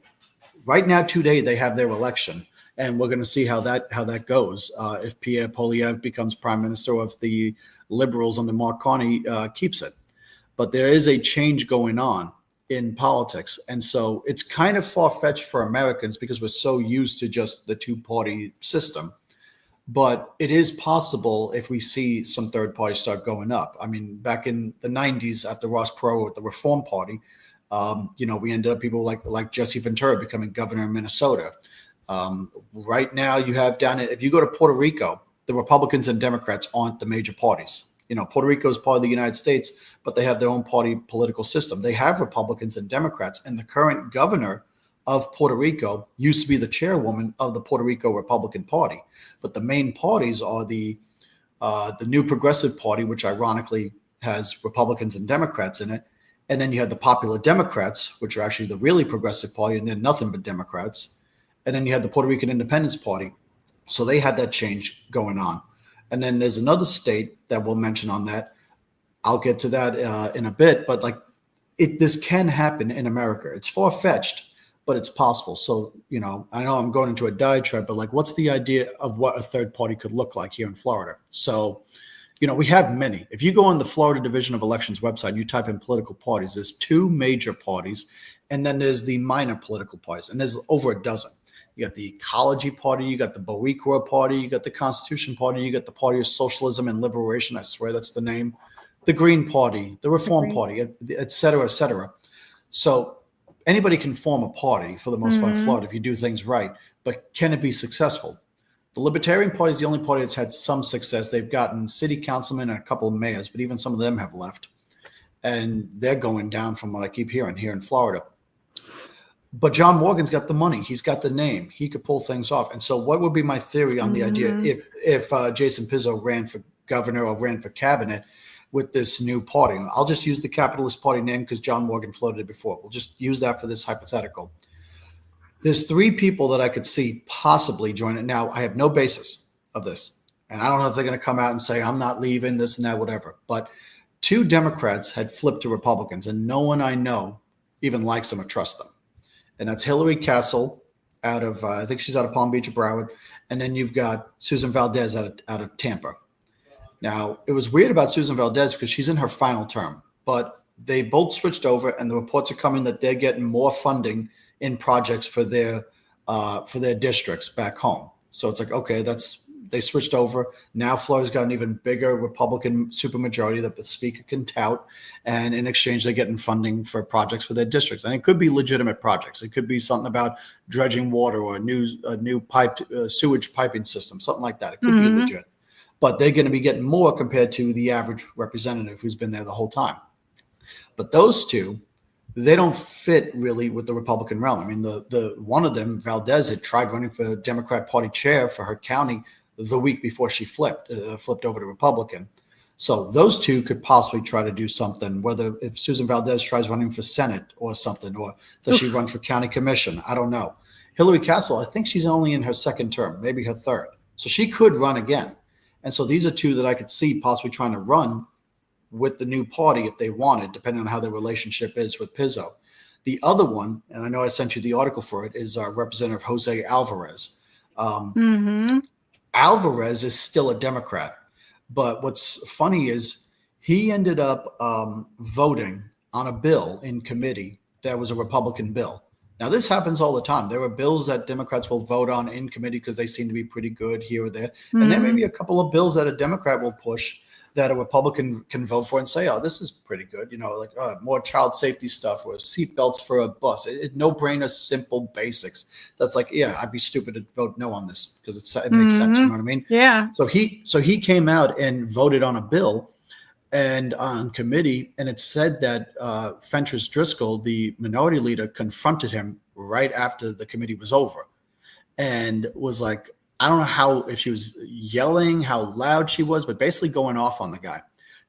Right now, today, they have their election. And we're going to see how that goes if Pierre Poilievre becomes prime minister or if the Liberals under Mark Carney keeps it. But there is a change going on in politics. And so it's kind of far-fetched for Americans because we're so used to just the 2-party system. But it is possible if we see some third parties start going up. I mean, back in the 90s after Ross Perot with the Reform Party, we ended up people like Jesse Ventura becoming governor in Minnesota. Right now you have if you go to Puerto Rico, the Republicans and Democrats aren't the major parties. Puerto Rico is part of the United States, but they have their own party political system. They have Republicans and Democrats, and the current governor of Puerto Rico used to be the chairwoman of the Puerto Rico Republican Party. But the main parties are the New Progressive Party, which ironically has Republicans and Democrats in it. And then you have the Popular Democrats, which are actually the really progressive party, and they're nothing but Democrats. And then you have the Puerto Rican Independence Party. So they had that change going on. And then there's another state that we'll mention on that. I'll get to that in a bit, but this can happen in America. It's far-fetched, but it's possible. So, I know I'm going into a diatribe, but what's the idea of what a third party could look like here in Florida? So, we have many. If you go on the Florida Division of Elections website and you type in political parties, there's 2 major parties, and then there's the minor political parties, and there's over a dozen. You got the Ecology Party, you got the Boricua Party, you got the Constitution Party, you got the Party of Socialism and Liberation, I swear that's the name, the Green Party, the Reform Party, et cetera, et cetera. So anybody can form a party for the most part in Florida if you do things right, but can it be successful? The Libertarian Party is the only party that's had some success. They've gotten city councilmen and a couple of mayors, but even some of them have left. And they're going down from what I keep hearing here in Florida. But John Morgan's got the money. He's got the name. He could pull things off. And so what would be my theory on the idea if Jason Pizzo ran for governor or ran for cabinet with this new party? I'll just use the Capitalist Party name because John Morgan floated it before. We'll just use that for this hypothetical. There's 3 people that I could see possibly join it. Now, I have no basis of this. And I don't know if they're going to come out and say, I'm not leaving, this and that, whatever. But 2 Democrats had flipped to Republicans, and no one I know even likes them or trusts them. And that's Hillary Castle out of I think she's out of Palm Beach or Broward, and then you've got Susan Valdez out of Tampa. Now, it was weird about Susan Valdez because she's in her final term, but they both switched over, and the reports are coming that they're getting more funding in projects for their districts back home. So it's like, okay, they switched over. Now Florida's got an even bigger Republican supermajority that the speaker can tout, and in exchange they're getting funding for projects for their districts. And it could be legitimate projects. It could be something about dredging water or a new sewage piping system, something like that. It could be legit, but they're going to be getting more compared to the average representative who's been there the whole time. But those two, they don't fit really with the Republican realm. I mean, the one of them, Valdez, had tried running for Democrat Party chair for her county the week before she flipped over to Republican. So those two could possibly try to do something, whether if Susan Valdez tries running for Senate or something, or does she run for county commission? I don't know. Hillary Castle, I think she's only in her second term, maybe her third. So she could run again. And so these are two that I could see possibly trying to run with the new party if they wanted, depending on how their relationship is with Pizzo. The other one, and I know I sent you the article for it, is Representative Jose Alvarez. Alvarez is still a Democrat, but what's funny is he ended up voting on a bill in committee that was a Republican bill. Now, this happens all the time. There are bills that Democrats will vote on in committee because they seem to be pretty good here or there. And there may be a couple of bills that a Democrat will push that a Republican can vote for and say, oh, this is pretty good. Like more child safety stuff or seatbelts for a bus. No-brainer, simple basics. That's like, yeah, I'd be stupid to vote no on this because it makes sense. You know what I mean? Yeah. So he came out and voted on a bill and on committee, and it said that Fentress Driscoll, the minority leader, confronted him right after the committee was over and was like, I don't know if she was yelling, how loud she was, but basically going off on the guy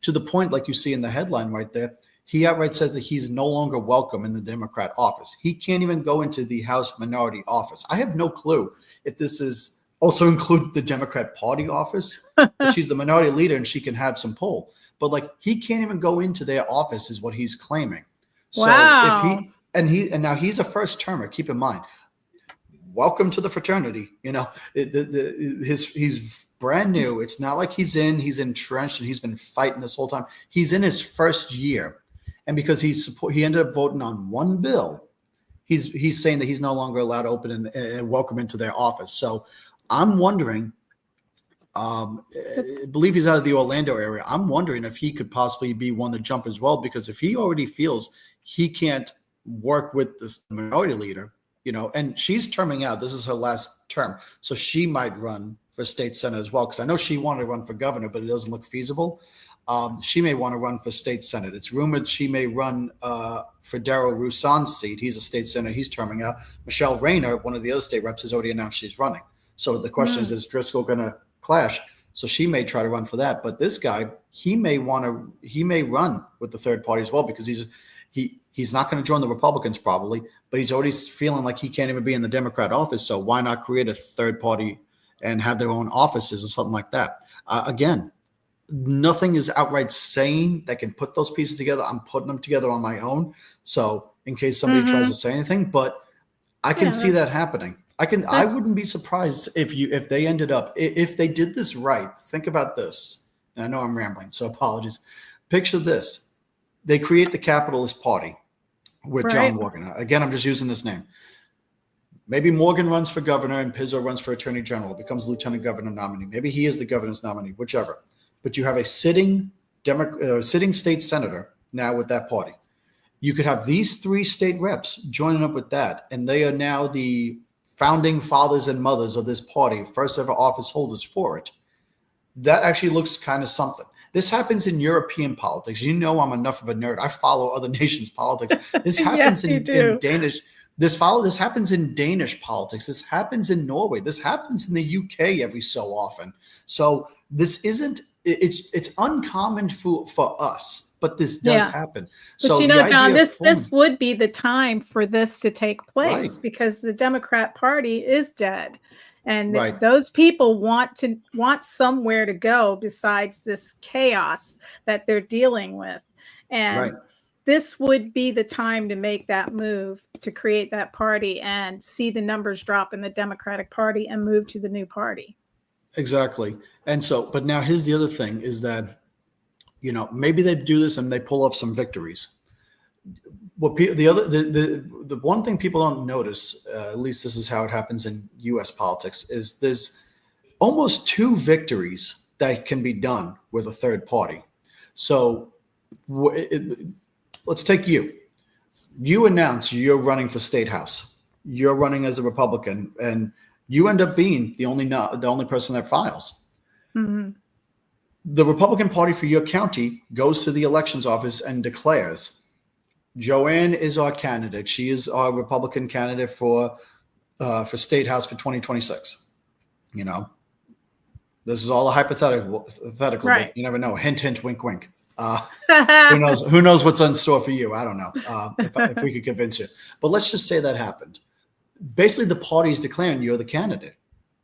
to the point, like you see in the headline right there, he outright says that he's no longer welcome in the Democrat office. He can't even go into the House minority office. I have no clue if this is also include the Democrat Party office. She's the minority leader and she can have some pull, but like he can't even go into their office is what he's claiming. Wow. So and now he's a first termer, keep in mind. Welcome to the fraternity. He's brand new. It's not like he's entrenched and he's been fighting this whole time. He's in his first year. And because he ended up voting on one bill, he's saying that he's no longer allowed to open and welcome into their office. So I'm wondering, I believe he's out of the Orlando area. I'm wondering if he could possibly be one to jump as well, because if he already feels he can't work with this minority leader, and she's terming out. This is her last term. So she might run for state senate as well, because I know she wanted to run for governor, but it doesn't look feasible. She may want to run for state senate. It's rumored she may run for Darrell Roussan's seat. He's a state senator. He's terming out. Michelle Rayner, one of the other state reps, has already announced she's running. So the question is Driscoll going to clash? So she may try to run for that. But this guy, he may run with the third party as well, because he's not going to join the Republicans probably, but he's already feeling like he can't even be in the Democrat office. So why not create a third party and have their own offices or something like that? Again, nothing is outright saying that can put those pieces together. I'm putting them together on my own. So in case somebody tries to say anything, but I can see that happening. I wouldn't be surprised if they ended up, if they did this right. Think about this. And I know I'm rambling, so apologies. Picture this. They create the Capitalist Party with John Morgan. Again, I'm just using this name. Maybe Morgan runs for governor and Pizzo runs for attorney general, becomes lieutenant governor nominee. Maybe he is the governor's nominee, whichever. But you have a sitting state senator now with that party. You could have these three state reps joining up with that, and they are now the founding fathers and mothers of this party, first ever office holders for it. That actually looks kind of something. This happens in European politics. I'm enough of a nerd. I follow other nations' politics. This happens in Danish. This happens in Danish politics. This happens in Norway. This happens in the UK every so often. So this isn't. It's uncommon for us, but this does happen. But so John, this would be the time for this to take place because the Democrat Party is dead. And those people want somewhere to go besides this chaos that they're dealing with. And this would be the time to make that move, to create that party and see the numbers drop in the Democratic Party and move to the new party. Exactly. And so, but now here's the other thing is that, maybe they do this and they pull off some victories. What the one thing people don't notice, at least this is how it happens in U.S. politics, is there's almost 2 victories that can be done with a third party. So let's take you. You announce you're running for state house. You're running as a Republican, and you end up being the only person that files. Mm-hmm. The Republican Party for your county goes to the elections office and declares, Joanne is our candidate. She is our Republican candidate for state house for 2026. This is all a hypothetical, right. But you never know. Hint, hint, wink, wink. Who knows what's in store for you? I don't know if we could convince you. But let's just say that happened. Basically, the party is declaring you're the candidate.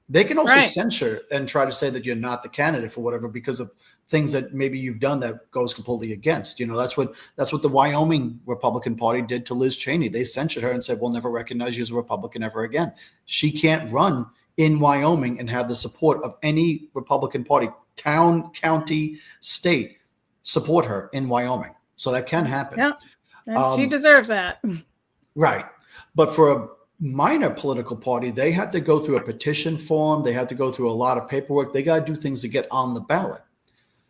They can also censure and try to say that you're not the candidate for whatever because of things that maybe you've done that goes completely against. That's what the Wyoming Republican Party did to Liz Cheney. They censured her and said, we'll never recognize you as a Republican ever again. She can't run in Wyoming and have the support of any Republican Party, town, county, state, support her in Wyoming. So that can happen. Yeah, and she deserves that. Right. But for a minor political party, they have to go through a petition form. They have to go through a lot of paperwork. They got to do things to get on the ballot.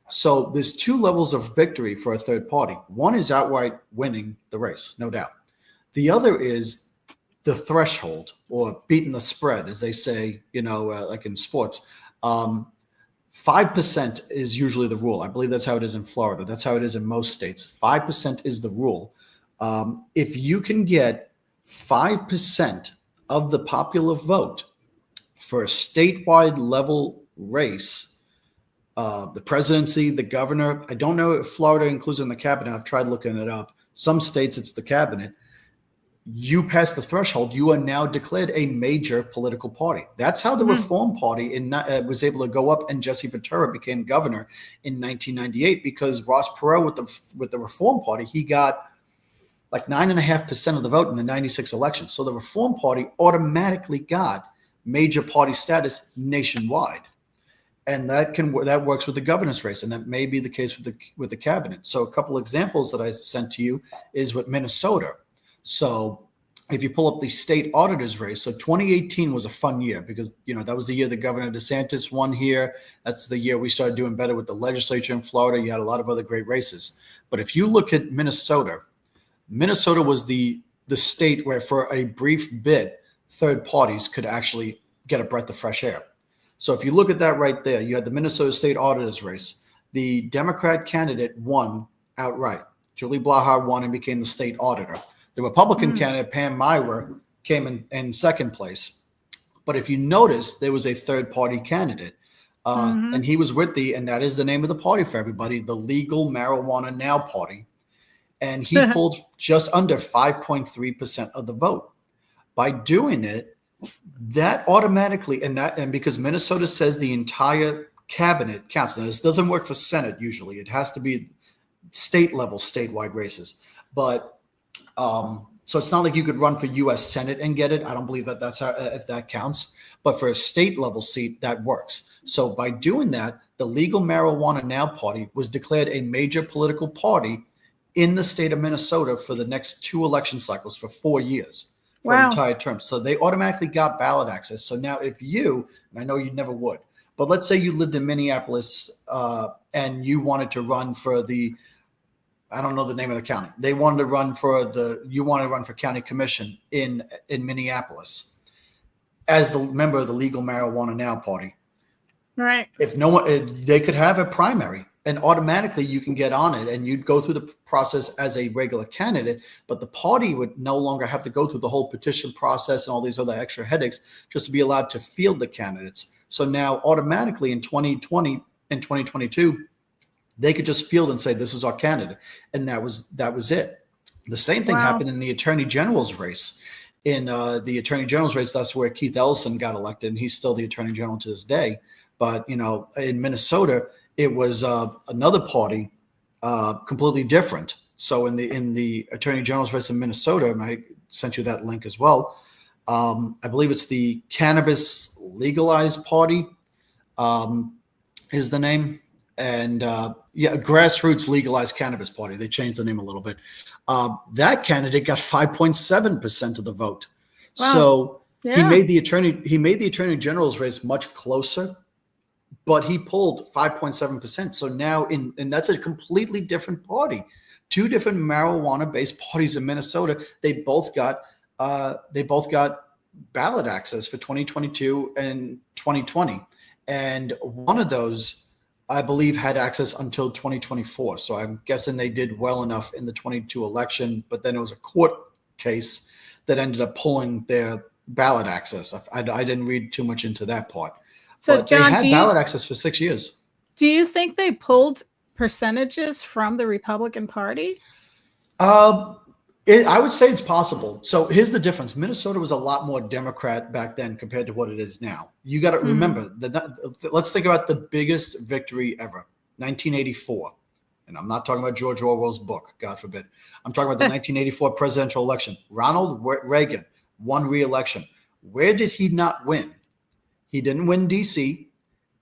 So there's 2 levels of victory for a third party. One is outright winning the race, no doubt. The other is the threshold or beating the spread, as they say, like in sports. 5% is usually the rule. I believe that's how it is in Florida. That's how it is in most states. 5% is the rule. If you can get 5% of the popular vote for a statewide level race, the presidency, the governor, I don't know if Florida includes in the cabinet. I've tried looking it up. Some states it's the cabinet. You pass the threshold, you are now declared a major political party. That's how the Reform Party was able to go up, and Jesse Ventura became governor in 1998 because Ross Perot with the Reform Party, he got like 9.5% of the vote in the 96 election. So the Reform Party automatically got major party status nationwide. And that works with the governor's race, and that may be the case with the cabinet. So a couple examples that I sent to you is with Minnesota. So if you pull up the state auditor's race, so 2018 was a fun year because, that was the year that Governor DeSantis won here. That's the year we started doing better with the legislature in Florida. You had a lot of other great races. But if you look at Minnesota was the state where for a brief bit, third parties could actually get a breath of fresh air. So if you look at that right there, you had the Minnesota State Auditor's race. The Democrat candidate won outright. Julie Blahar won and became the state auditor. The Republican candidate, Pam Mywer, came in second place. But if you notice, there was a third party candidate. And he was with and that is the name of the party for everybody, the Legal Marijuana Now Party. And he pulled just under 5.3% of the vote. By doing it, that automatically, and because Minnesota says the entire cabinet counts. Now, this doesn't work for Senate usually. It has to be state level, statewide races. But so it's not like you could run for U.S. Senate and get it. I don't believe that's how, if that counts. But for a state level seat, that works. So by doing that, the Legal Marijuana Now Party was declared a major political party in the state of Minnesota for the next 2 election cycles for 4 years. For an entire term. So they automatically got ballot access. So now if you, and I know you never would, but let's say you lived in Minneapolis and you wanted to run for I don't know the name of the county. You wanted to run for county commission in Minneapolis as the member of the Legal Marijuana Now Party. Right. If no one, they could have a primary. And automatically you can get on it and you'd go through the process as a regular candidate, but the party would no longer have to go through the whole petition process and all these other extra headaches just to be allowed to field the candidates. So now automatically in 2020 and 2022, they could just field and say, this is our candidate. And that was it. The same thing happened in the Attorney General's race. In the Attorney General's race, that's where Keith Ellison got elected, and he's still the Attorney General to this day. But, in Minnesota, it was another party, completely different. So in the Attorney General's race in Minnesota, and I sent you that link as well. I believe it's the Cannabis Legalized Party is the name. And Grassroots Legalized Cannabis Party. They changed the name a little bit. That candidate got 5.7% of the vote. Wow. So Yeah. he made the Attorney General's race much closer, but he pulled 5.7%. So now and that's a completely different party. Two different marijuana-based parties in Minnesota. They both got ballot access for 2022 and 2020. And one of those, I believe, had access until 2024. So I'm guessing they did well enough in the 22 election, but then it was a court case that ended up pulling their ballot access. I didn't read too much into that part. So, but John, they had ballot access for 6 years. Do you think they pulled percentages from the Republican Party? I would say it's possible. So here's the difference. Minnesota was a lot more Democrat back then compared to what it is now. You got to remember that. Let's think about the biggest victory ever, 1984. And I'm not talking about George Orwell's book, God forbid. I'm talking about the 1984 presidential election. Ronald Reagan won re-election. Where did he not win? He didn't win D.C.,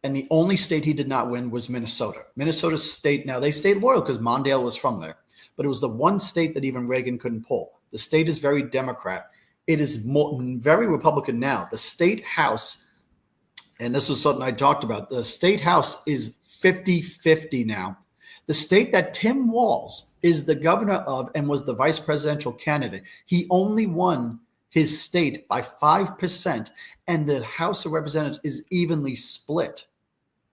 and the only state he did not win was Minnesota. Minnesota state, now they stayed loyal because Mondale was from there. But it was the one state that even Reagan couldn't pull. The state is very Democrat. It is very Republican now. The state house, and this was something I talked about, the state house is 50-50 now. The state that Tim Walz is the governor of and was the vice presidential candidate, he only won his state by 5%, and the House of Representatives is evenly split.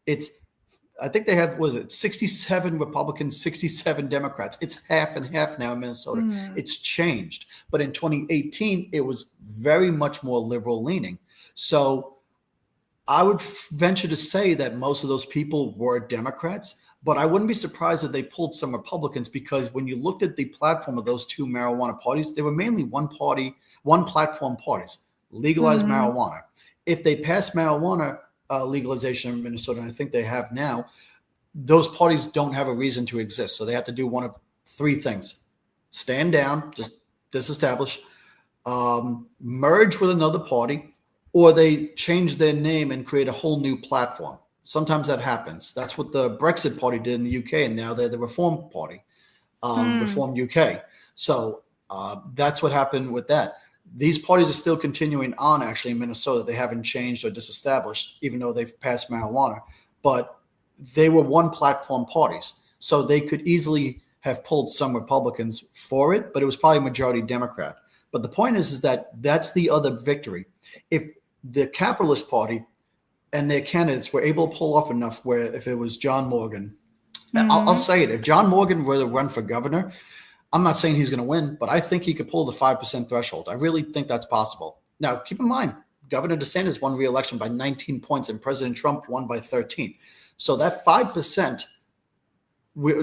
I think they have, 67 Republicans, 67 Democrats. It's half and half now in Minnesota. It's changed. But in 2018, it was very much more liberal leaning. So I would venture to say that most of those people were Democrats, but I wouldn't be surprised if they pulled some Republicans, because when you looked at the platform of those two marijuana parties, they were mainly one platform parties, legalize marijuana. If they pass marijuana legalization in Minnesota, and I think they have now, those parties don't have a reason to exist. So they have to do one of three things: stand down, just disestablish, merge with another party, or they change their name and create a whole new platform. Sometimes that happens. That's what the Brexit Party did in the UK, and now they're the Reform Party, Reform UK. So that's what happened with that. These parties are still continuing on, actually, in Minnesota. They haven't changed or disestablished, even though they've passed marijuana. But they were one platform parties. So they could easily have pulled some Republicans for it, but it was probably majority Democrat. But the point is that that's the other victory. If the Capitalist Party and their candidates were able to pull off enough where if it was John Morgan, I'll say it, if John Morgan were to run for governor, I'm not saying he's going to win, but I think he could pull the 5% threshold. I really think that's possible. Now, keep in mind, Governor DeSantis won re-election by 19 points and President Trump won by 13. So that 5%, we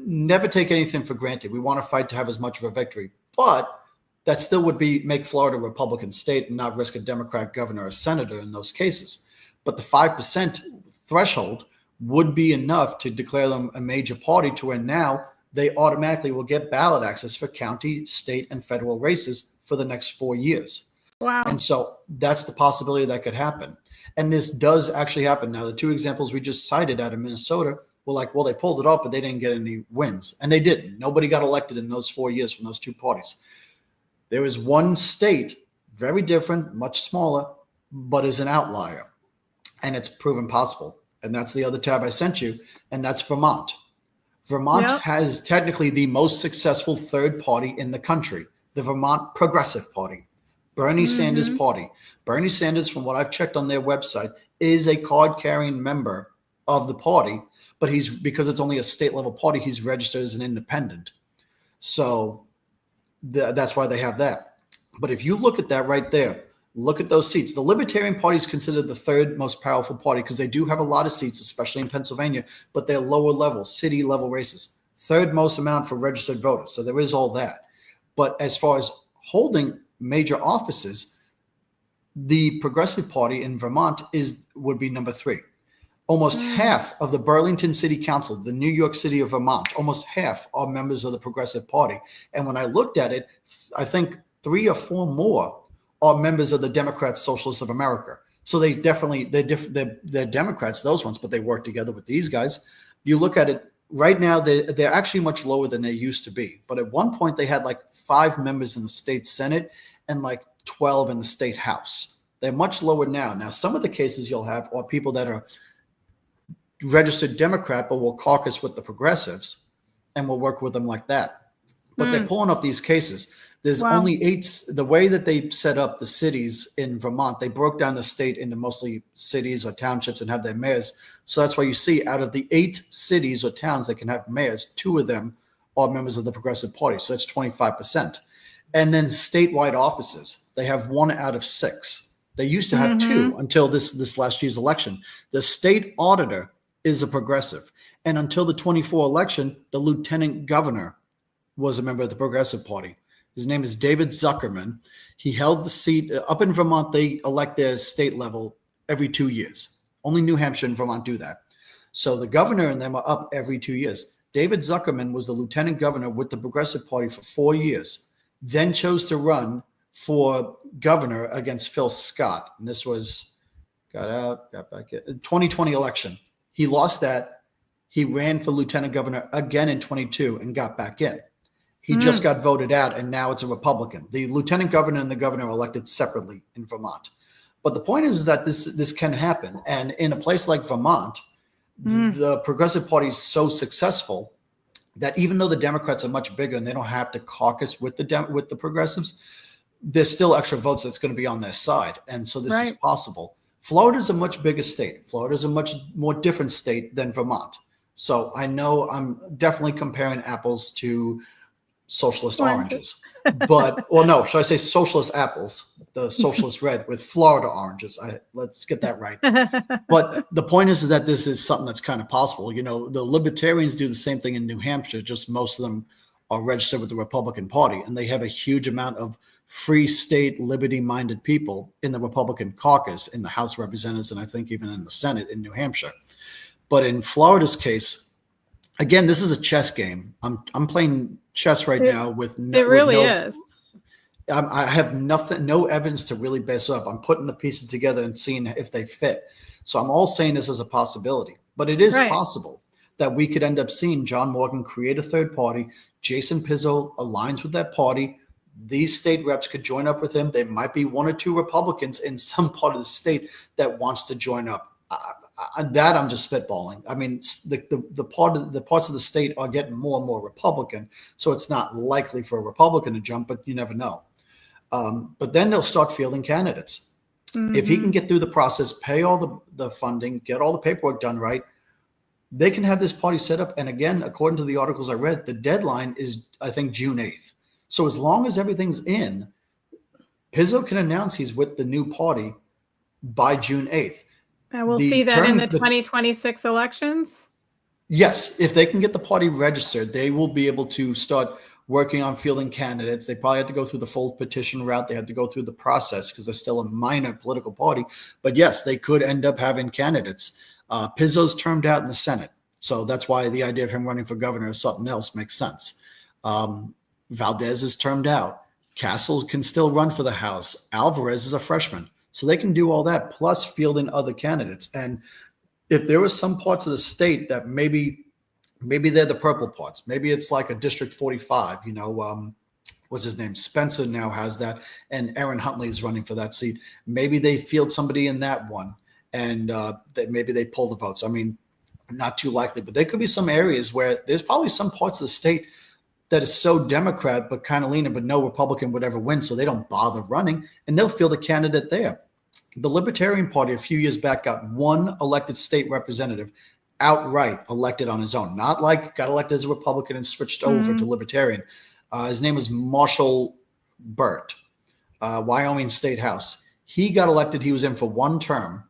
never take anything for granted. We want to fight to have as much of a victory, but that still would make Florida a Republican state and not risk a Democrat governor or senator in those cases. But the 5% threshold would be enough to declare them a major party to where now they automatically will get ballot access for county, state, and federal races for the next 4 years. Wow. And so that's the possibility that could happen. And this does actually happen. Now, the two examples we just cited out of Minnesota were like, well, they pulled it off, but they didn't get any wins. And they didn't. Nobody got elected in those 4 years from those two parties. There is one state, very different, much smaller, but is an outlier. And it's proven possible. And that's the other tab I sent you, and that's Vermont. Vermont has technically the most successful third party in the country, the Vermont Progressive Party, Bernie Sanders' party. Bernie Sanders, from what I've checked on their website, is a card-carrying member of the party, but because it's only a state-level party, he's registered as an independent. So that's why they have that. But if you look at that right there, look at those seats. The Libertarian Party is considered the third most powerful party because they do have a lot of seats, especially in Pennsylvania, but they're lower level, city level races. Third most amount for registered voters. So there is all that. But as far as holding major offices, the Progressive Party in Vermont would be number 3. Almost half of the Burlington City Council, the New York City of Vermont, almost half are members of the Progressive Party. And when I looked at it, I think 3 or 4 more are members of the Democrats, Socialists of America. So they definitely, they're Democrats, those ones, but they work together with these guys. You look at it right now, they're actually much lower than they used to be. But at one point, they had like 5 members in the state Senate and like 12 in the state House. They're much lower now. Now, some of the cases you'll have are people that are registered Democrat, but will caucus with the progressives and will work with them like that. But they're pulling up these cases. There's only 8. The way that they set up the cities in Vermont, they broke down the state into mostly cities or townships and have their mayors. So that's why you see out of the 8 cities or towns that can have mayors, 2 of them are members of the Progressive Party. So that's 25%. And then statewide offices, they have 1 out of 6. They used to have 2 until this last year's election. The state auditor is a progressive. And until the 24 election, the lieutenant governor was a member of the Progressive Party. His name is David Zuckerman. He held the seat up in Vermont. They elect their state level every 2 years. Only New Hampshire and Vermont do that. So the governor and them are up every 2 years. David Zuckerman was the lieutenant governor with the Progressive Party for 4 years, then chose to run for governor against Phil Scott. And this was, got back in 2020 election. He lost that. He ran for lieutenant governor again in 22 and got back in. He just got voted out, and now it's a Republican. The lieutenant governor and the governor are elected separately in Vermont. But the point is that this can happen. And in a place like Vermont, the Progressive Party is so successful that even though the Democrats are much bigger and they don't have to caucus with the progressives, there's still extra votes that's going to be on their side. And so this is possible. Florida's a much bigger state. Florida's a much more different state than Vermont. So I know I'm definitely comparing apples to socialist oranges. But, well, no, should I say socialist apples, the socialist red with Florida oranges. Let's get that right. But the point is that this is something that's kind of possible. You know, the libertarians do the same thing in New Hampshire, just most of them are registered with the Republican Party, and they have a huge amount of free state, liberty-minded people in the Republican caucus, in the House of Representatives, and I think even in the Senate in New Hampshire. But in Florida's case, again, this is a chess game. I'm playing chess right now with no. It really is. I have no evidence to really base up. I'm putting the pieces together and seeing if they fit. So I'm all saying this as a possibility, but it is possible that we could end up seeing John Morgan create a third party. Jason Pizzo aligns with that party. These state reps could join up with him. There might be 1 or 2 Republicans in some part of the state that wants to join up. That I'm just spitballing. I mean, the parts of the state are getting more and more Republican, so it's not likely for a Republican to jump, but you never know. But then they'll start fielding candidates. If he can get through the process, pay all the funding, get all the paperwork done right, they can have this party set up. And again, according to the articles I read, the deadline is, I think, June 8th. So as long as everything's in, Pizzo can announce he's with the new party by June 8th. And we'll see that in the 2026 elections? Yes. If they can get the party registered, they will be able to start working on fielding candidates. They probably have to go through the full petition route. They have to go through the process because they're still a minor political party. But yes, they could end up having candidates. Pizzo's termed out in the Senate. So that's why the idea of him running for governor or something else makes sense. Valdez is termed out. Castle can still run for the House. Alvarez is a freshman. So they can do all that, plus fielding other candidates. And if there were some parts of the state that maybe they're the purple parts, maybe it's like a District 45, you know, what's his name? Spencer now has that, and Aaron Huntley is running for that seat. Maybe they field somebody in that one, and that maybe they pull the votes. I mean, not too likely, but there could be some areas where there's probably some parts of the state that is so Democrat, but kind of leaning, but no Republican would ever win, so they don't bother running, and they'll field a candidate there. The Libertarian Party a few years back got 1 elected state representative outright elected on his own, not like got elected as a Republican and switched over to Libertarian. His name was Marshall Burt, Wyoming State House. He got elected. He was in for 1 term,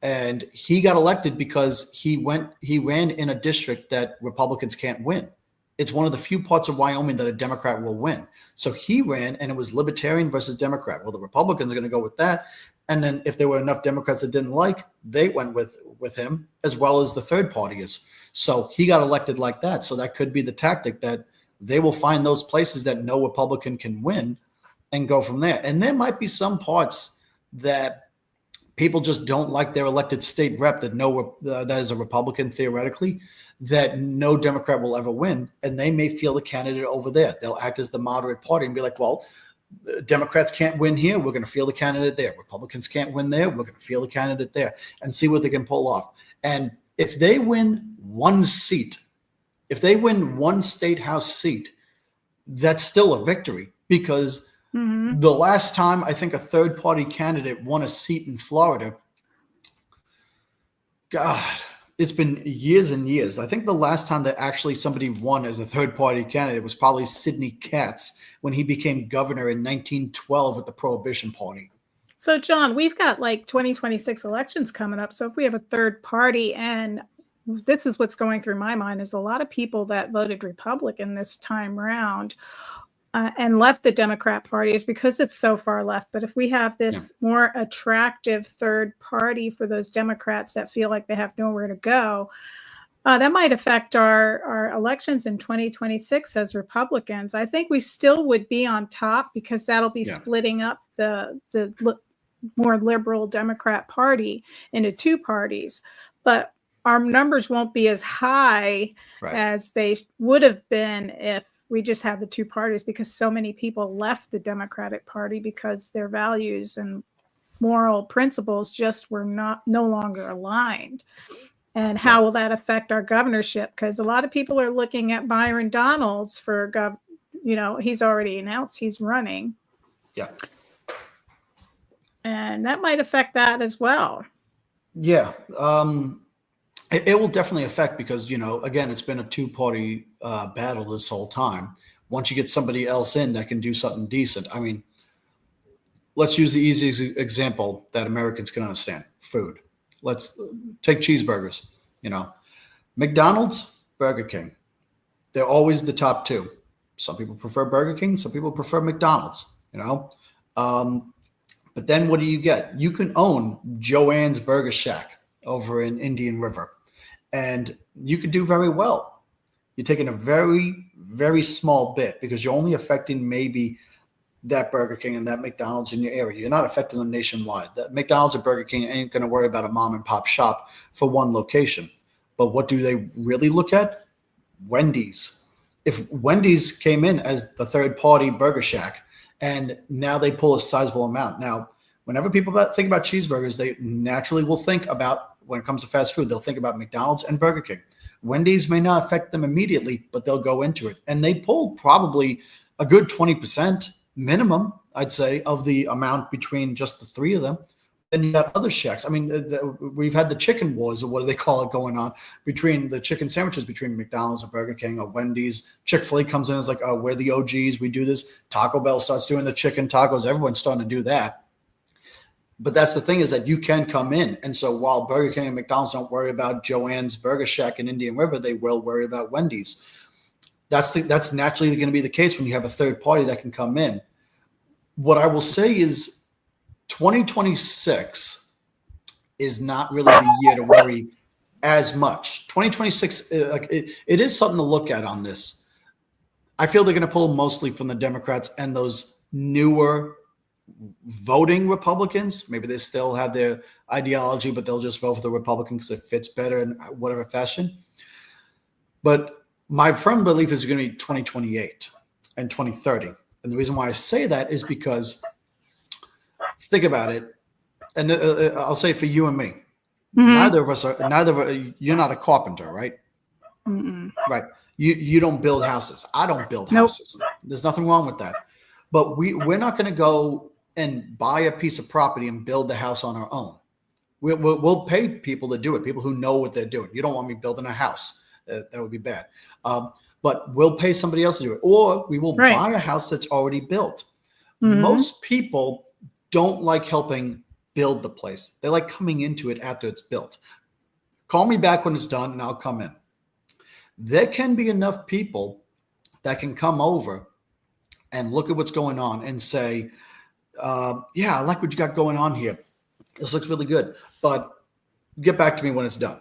and he got elected because he ran in a district that Republicans can't win. It's one of the few parts of Wyoming that a Democrat will win. So he ran, and it was Libertarian versus Democrat. Well, the Republicans are going to go with that. And then if there were enough Democrats that didn't like, they went with him, as well as the third partyers. So he got elected like that. So that could be the tactic, that they will find those places that no Republican can win and go from there. And there might be some parts that people just don't like their elected state rep that that is a Republican theoretically, that no Democrat will ever win. And they may feel the candidate over there. They'll act as the moderate party and be like, well, Democrats can't win here. We're going to feel the candidate there. Republicans can't win there. We're going to feel the candidate there, and see what they can pull off. And if they win one seat, if they win one state house seat, that's still a victory, because the last time I think a third party candidate won a seat in Florida, God, it's been years and years. I think the last time that actually somebody won as a third party candidate was probably Sidney Katz when he became governor in 1912 with the Prohibition Party. So, John, we've got like 2026 elections coming up. So if we have a third party, and this is what's going through my mind, is a lot of people that voted Republican this time round and left the Democrat Party is because it's so far left. But if we have this more attractive third party for those Democrats that feel like they have nowhere to go, that might affect our elections in 2026 as Republicans. I think we still would be on top, because that'll be splitting up the more liberal Democrat Party into two parties. But our numbers won't be as high as they would have been if we just had the two parties, because so many people left the Democratic Party because their values and moral principles just were no longer aligned. And how will that affect our governorship? Because a lot of people are looking at Byron Donalds for he's already announced he's running. Yeah. And that might affect that as well. Yeah. It will definitely affect, because, again, it's been a two-party battle this whole time. Once you get somebody else in that can do something decent, I mean, let's use the easy example that Americans can understand: food. Let's take cheeseburgers. McDonald's, Burger King. They're always the top two. Some people prefer Burger King. Some people prefer McDonald's. But then what do you get? You can own Joanne's Burger Shack over in Indian River, and you could do very well. You're taking a very, very small bit, because you're only affecting maybe that Burger King and that McDonald's in your area. You're not affecting them nationwide. That McDonald's or Burger King ain't going to worry about a mom and pop shop for one location. But what do they really look at? Wendy's. If Wendy's came in as the third party Burger Shack, and now they pull a sizable amount. Now, whenever people think about cheeseburgers, they naturally will think about, when it comes to fast food, they'll think about McDonald's and Burger King. Wendy's may not affect them immediately, but they'll go into it. And they pull probably a good 20% minimum, I'd say, of the amount between just the three of them. Then you got other shacks. I mean, we've had the chicken wars, or what do they call it, going on between the chicken sandwiches between McDonald's or Burger King or Wendy's. Chick-fil-A comes in and is like, oh, we're the OGs. We do this. Taco Bell starts doing the chicken tacos. Everyone's starting to do that. But that's the thing, is that you can come in. And so while Burger King and McDonald's don't worry about Joanne's Burger Shack in Indian River, they will worry about Wendy's. That's naturally going to be the case when you have a third party that can come in. What I will say is 2026 is not really the year to worry as much. 2026, it is something to look at on this. I feel they're going to pull mostly from the Democrats and those newer voting Republicans. Maybe they still have their ideology, but they'll just vote for the Republican because it fits better in whatever fashion. But my firm belief is going to be 2028 and 2030. And the reason why I say that is because, think about it, and I'll say for you and me, neither of us are. You're not a carpenter, right? Right. You don't build houses. I don't build houses. There's nothing wrong with that. But we're not going to go and buy a piece of property and build the house on our own. We'll pay people to do it, people who know what they're doing. You don't want me building a house. That would be bad. But we'll pay somebody else to do it. Or we will buy a house that's already built. Most people don't like helping build the place. They like coming into it after it's built. Call me back when it's done and I'll come in. There can be enough people that can come over and look at what's going on and say, yeah, I like what you got going on here. This looks really good, but get back to me when it's done.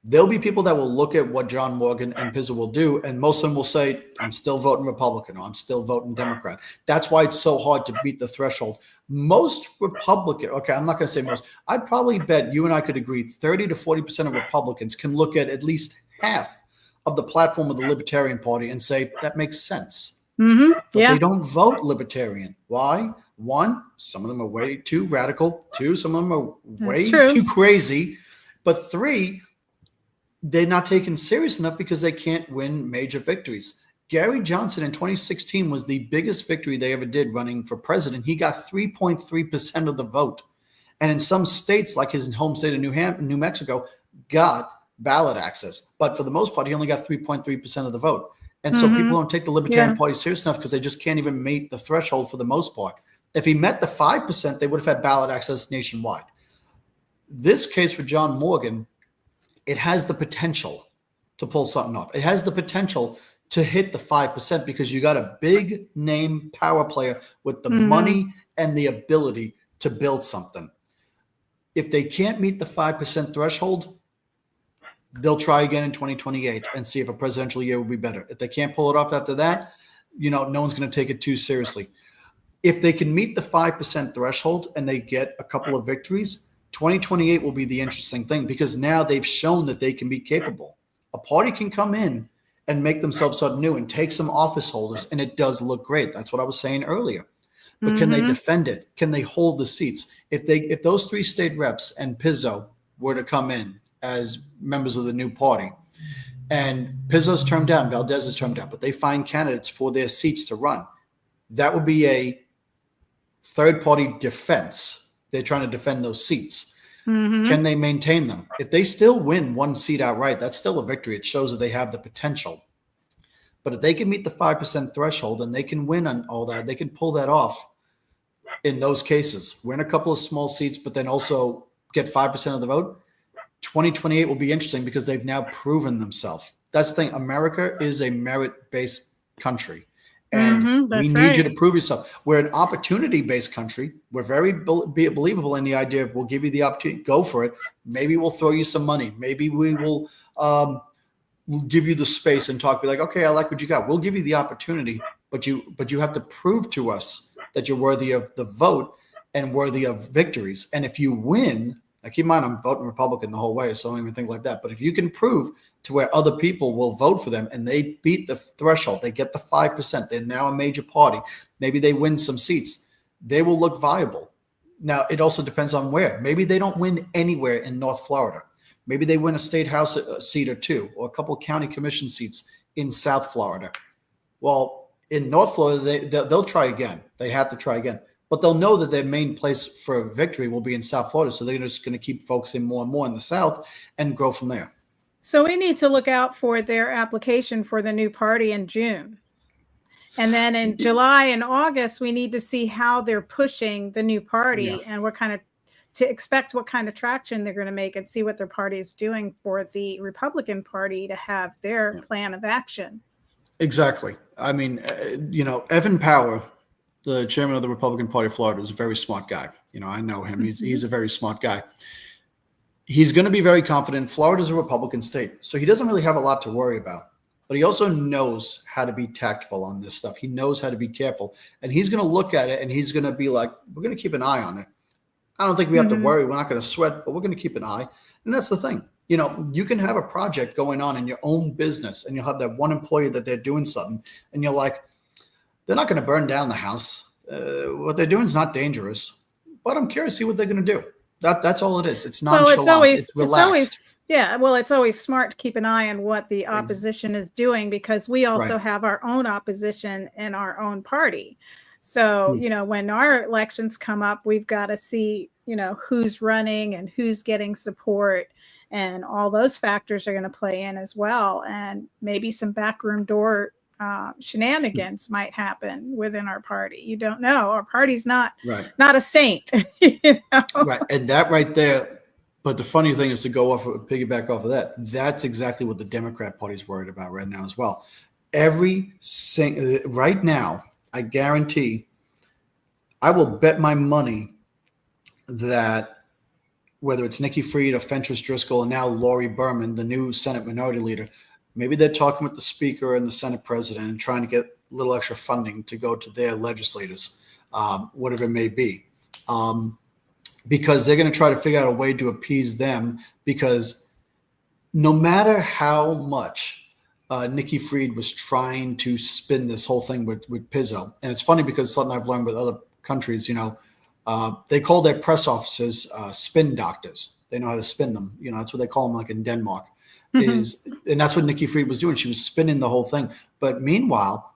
There'll be people that will look at what John Morgan and Pizzo will do, and most of them will say, I'm still voting Republican, or I'm still voting Democrat. That's why it's so hard to beat the threshold. Most Republican, okay, I'm not going to say most, I'd probably bet you and I could agree 30 to 40% of Republicans can look at least half of the platform of the Libertarian Party and say, that makes sense. Mm-hmm. But Yeah. they don't vote Libertarian. Why? One, some of them are way too radical. Two, some of them are way too crazy. But three, they're not taken serious enough because they can't win major victories. Gary Johnson in 2016 was the biggest victory they ever did running for president. He got 3.3% of the vote. And in some states, like his home state of New Mexico, got ballot access. But for the most part, he only got 3.3% of the vote. And so people don't take the Libertarian Party serious enough because they just can't even meet the threshold for the most part. If he met the 5%, they would have had ballot access nationwide. This case for John Morgan, it has the potential to pull something off. It has the potential to hit the 5% because you got a big name power player with the money and the ability to build something. If they can't meet the 5% threshold, they'll try again in 2028 and see if a presidential year will be better. If they can't pull it off after that, no one's going to take it too seriously. If they can meet the 5% threshold and they get a couple of victories, 2028 will be the interesting thing because now they've shown that they can be capable. A party can come in and make themselves something new and take some office holders, and it does look great. That's what I was saying earlier. But can they defend it? Can they hold the seats? If those three state reps and Pizzo were to come in as members of the new party, and Pizzo's termed out, Valdez is termed out, but they find candidates for their seats to run, that would be a third-party defense. They're trying to defend those seats. Can they maintain them? If they still win one seat outright, that's still a victory. It shows that they have the potential. But if they can meet the 5% threshold and they can win on all that, they can pull that off in those cases. Win a couple of small seats, but then also get 5% of the vote. 2028 will be interesting because they've now proven themselves. That's the thing. America is a merit-based country. And we need you to prove yourself. We're an opportunity-based country. We're very believable in the idea of we'll give you the opportunity. Go for it. Maybe we'll throw you some money. Maybe we will we'll give you the space and talk. Be like, okay, I like what you got. We'll give you the opportunity, but you have to prove to us that you're worthy of the vote and worthy of victories. And if you win, now keep in mind I'm voting Republican the whole way, so I don't even think like that. But if you can prove to where other people will vote for them and they beat the threshold, they get the 5%, they're now a major party, maybe they win some seats, they will look viable. Now, it also depends on where. Maybe they don't win anywhere in North Florida. Maybe they win a state house seat or two, or a couple of county commission seats in South Florida. Well, in North Florida, they'll try again. They have to try again. But they'll know that their main place for victory will be in South Florida. So they're just going to keep focusing more and more in the South and grow from there. So we need to look out for their application for the new party in June. And then in July and August, we need to see how they're pushing the new party and what kind of traction they're going to make and see what their party is doing for the Republican Party to have their plan of action. Exactly. I mean, Evan Power, the chairman of the Republican Party of Florida, is a very smart guy. I know him. He's a very smart guy. He's going to be very confident. Florida's a Republican state, so he doesn't really have a lot to worry about. But he also knows how to be tactful on this stuff. He knows how to be careful. And he's going to look at it and he's going to be like, we're going to keep an eye on it. I don't think we have to worry. We're not going to sweat, but we're going to keep an eye. And that's the thing. You can have a project going on in your own business and you'll have that one employee that they're doing something. And you're like, they're not going to burn down the house. What they're doing is not dangerous. But I'm curious to see what they're going to do. That's all it is. It's nonchalant. It's relaxed. It's always smart to keep an eye on what the opposition is doing because we also have our own opposition in our own party. So, when our elections come up, we've got to see, who's running and who's getting support, and all those factors are going to play in as well. And maybe some backroom door shenanigans might happen within our party. You don't know. Our party's not a saint. Right. And that right there. But the funny thing is to piggyback off of that. That's exactly what the Democrat Party's worried about right now as well. Right now, I guarantee, I will bet my money that whether it's Nikki Fried or Fentress Driscoll and now Lori Berman, the new Senate Minority Leader, maybe they're talking with the Speaker and the Senate President and trying to get a little extra funding to go to their legislators, whatever it may be, because they're going to try to figure out a way to appease them, because no matter how much Nikki Fried was trying to spin this whole thing with Pizzo, and it's funny because something I've learned with other countries, they call their press officers spin doctors. They know how to spin them. That's what they call them, like in Denmark. And that's what Nikki Fried was doing. She was spinning the whole thing. But meanwhile,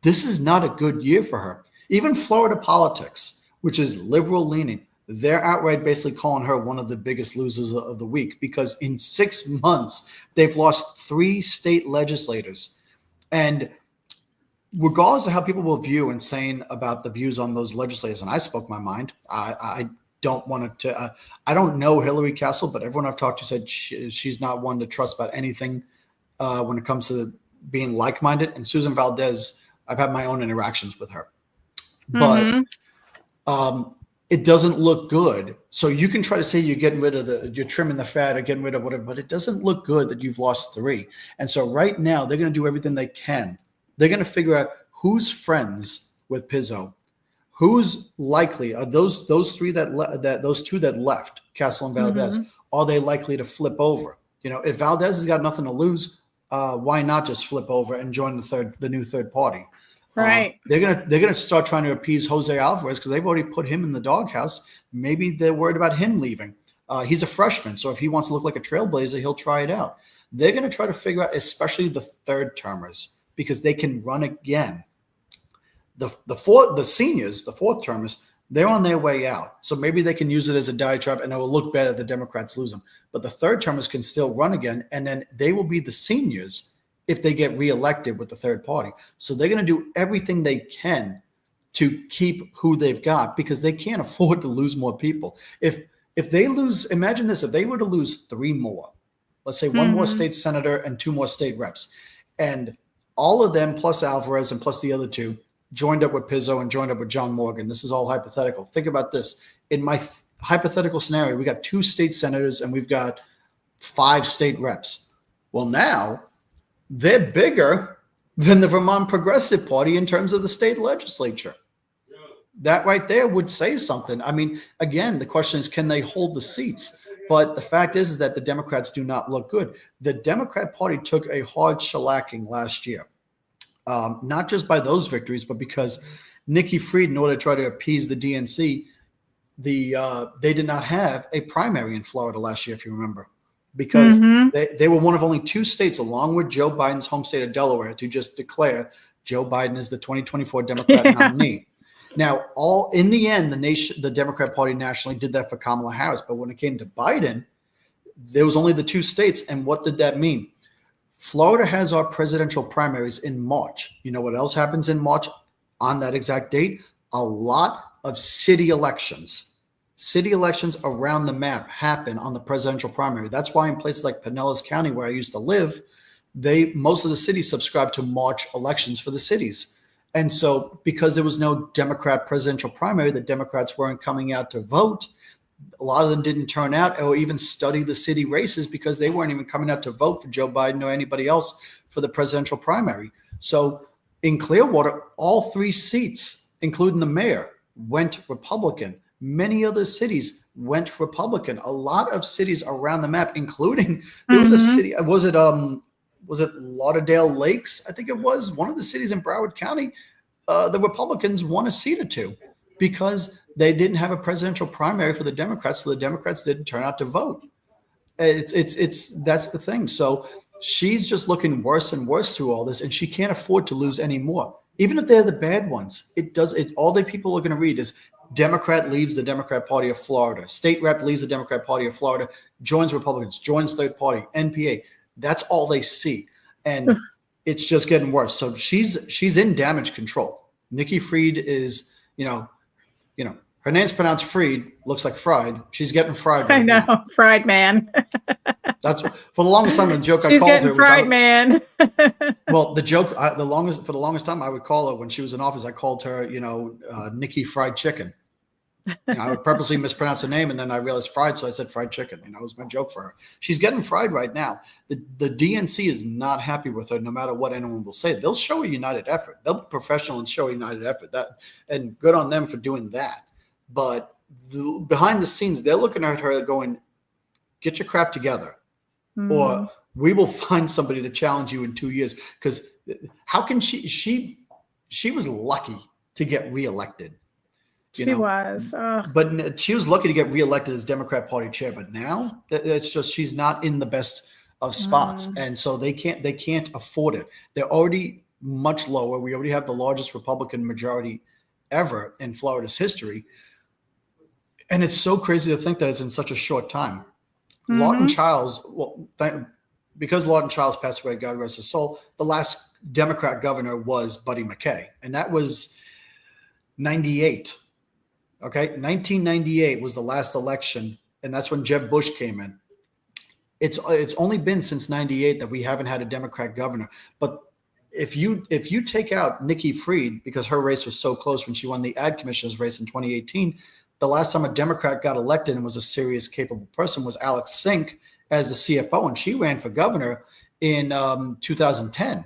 this is not a good year for her. Even Florida politics, which is liberal leaning, they're outright basically calling her one of the biggest losers of the week, because in 6 months, they've lost 3 state legislators. And regardless of how people will view and saying about the views on those legislators, and I spoke my mind, I don't want to, I don't know Hillary Castle, but everyone I've talked to said she's not one to trust about anything when it comes to being like-minded. And Susan Valdez, I've had my own interactions with her. But it doesn't look good. So you can try to say you're getting rid of you're trimming the fat or getting rid of whatever, but it doesn't look good that you've lost 3. And so right now they're going to do everything they can. They're going to figure out who's friends with Pizzo, who's likely are those 2 that left, Castle and Valdez. Are they likely to flip over? If Valdez has got nothing to lose, why not just flip over and join the new third party? Right. They're gonna start trying to appease Jose Alvarez because they've already put him in the doghouse. Maybe they're worried about him leaving. He's a freshman, so if he wants to look like a trailblazer, he'll try it out. They're going to try to figure out, especially the third termers, because they can run again. The seniors, the fourth termers, they're on their way out. So maybe they can use it as a diatribe and it will look bad if the Democrats lose them. But the third termers can still run again, and then they will be the seniors if they get reelected with the third party. So they're going to do everything they can to keep who they've got, because they can't afford to lose more people. If they lose, imagine this, if they were to lose 3 more, let's say 1 more state senator and 2 more state reps, and all of them plus Alvarez and plus the other 2 joined up with Pizzo and joined up with John Morgan. This is all hypothetical. Think about this. In my hypothetical scenario, we got 2 state senators and we've got 5 state reps. Well, now they're bigger than the Vermont Progressive Party in terms of the state legislature. That right there would say something. I mean, again, the question is, can they hold the seats? But the fact is that the Democrats do not look good. The Democrat Party took a hard shellacking last year, not just by those victories, but because Nikki Fried, in order to try to appease the DNC, they did not have a primary in Florida last year, if you remember, because they were one of only 2 states, along with Joe Biden's home state of Delaware, to just declare Joe Biden is the 2024 Democrat nominee. Now, in the end, the Democrat Party nationally did that for Kamala Harris. But when it came to Biden, there was only the 2 states. And what did that mean? Florida has our presidential primaries in March. You know what else happens in March on that exact date? A lot of city elections. City elections around the map happen on the presidential primary. That's why in places like Pinellas County, where I used to live, most of the cities subscribe to March elections for the cities. And so because there was no Democrat presidential primary, the Democrats weren't coming out to vote. A lot of them didn't turn out or even study the city races because they weren't even coming out to vote for Joe Biden or anybody else for the presidential primary. So in Clearwater, all 3 seats, including the mayor, went Republican. Many other cities went Republican. A lot of cities around the map, including there was a city, was it Lauderdale Lakes? I think it was one of the cities in Broward County. The Republicans won a seat or 2 because they didn't have a presidential primary for the Democrats, so the Democrats didn't turn out to vote. That's the thing. So she's just looking worse and worse through all this, and she can't afford to lose any more. Even if they're the bad ones, all the people are going to read is Democrat leaves the Democrat Party of Florida. State rep leaves the Democrat Party of Florida, joins Republicans, joins third party, NPA. That's all they see. And it's just getting worse. So she's in damage control. Nikki Fried is, Her name's pronounced Freed. Looks like fried. She's getting fried I right know, now. fried man. That's for the longest time. The joke I She's called getting her fried was man. well, the joke for the longest time I would call her when she was in office. I called her, Nikki Fried Chicken. I would purposely mispronounce her name, and then I realized fried, so I said fried chicken. It was my joke for her. She's getting fried right now. The DNC is not happy with her, no matter what anyone will say. They'll show a united effort. They'll be professional and show a united effort. And good on them for doing that. But behind the scenes, they're looking at her going, "Get your crap together, or we will find somebody to challenge you in 2 years." Because how can she was lucky to get reelected. She was. But she was lucky to get reelected as Democrat Party chair. But now it's just she's not in the best of spots, and so they can't afford it. They're already much lower. We already have the largest Republican majority ever in Florida's history, and it's so crazy to think that it's in such a short time. Lawton Chiles, because Lawton Chiles passed away, God rest his soul, the last Democrat governor was Buddy McKay, and that was 98. Okay, 1998 was the last election, and that's when Jeb Bush came in. It's only been since 98 that we haven't had a Democrat governor. But if you take out Nikki Fried, because her race was so close when she won the ad commissioner's race in 2018, the last time a Democrat got elected and was a serious, capable person was Alex Sink as the CFO, and she ran for governor in 2010.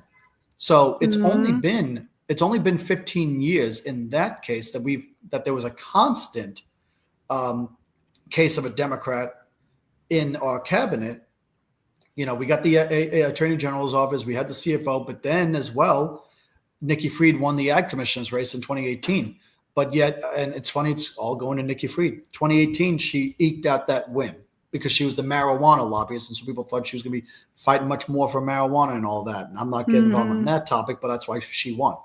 So it's only been 15 years in that case that there was a constant case of a Democrat in our cabinet. We got the Attorney General's office, we had the CFO, but then as well, Nikki Fried won the ad commissioner's race in 2018. But yet, and it's funny, it's all going to Nikki Fried. 2018, she eked out that win because she was the marijuana lobbyist, and so people thought she was going to be fighting much more for marijuana and all that. And I'm not getting involved on that topic, but that's why she won.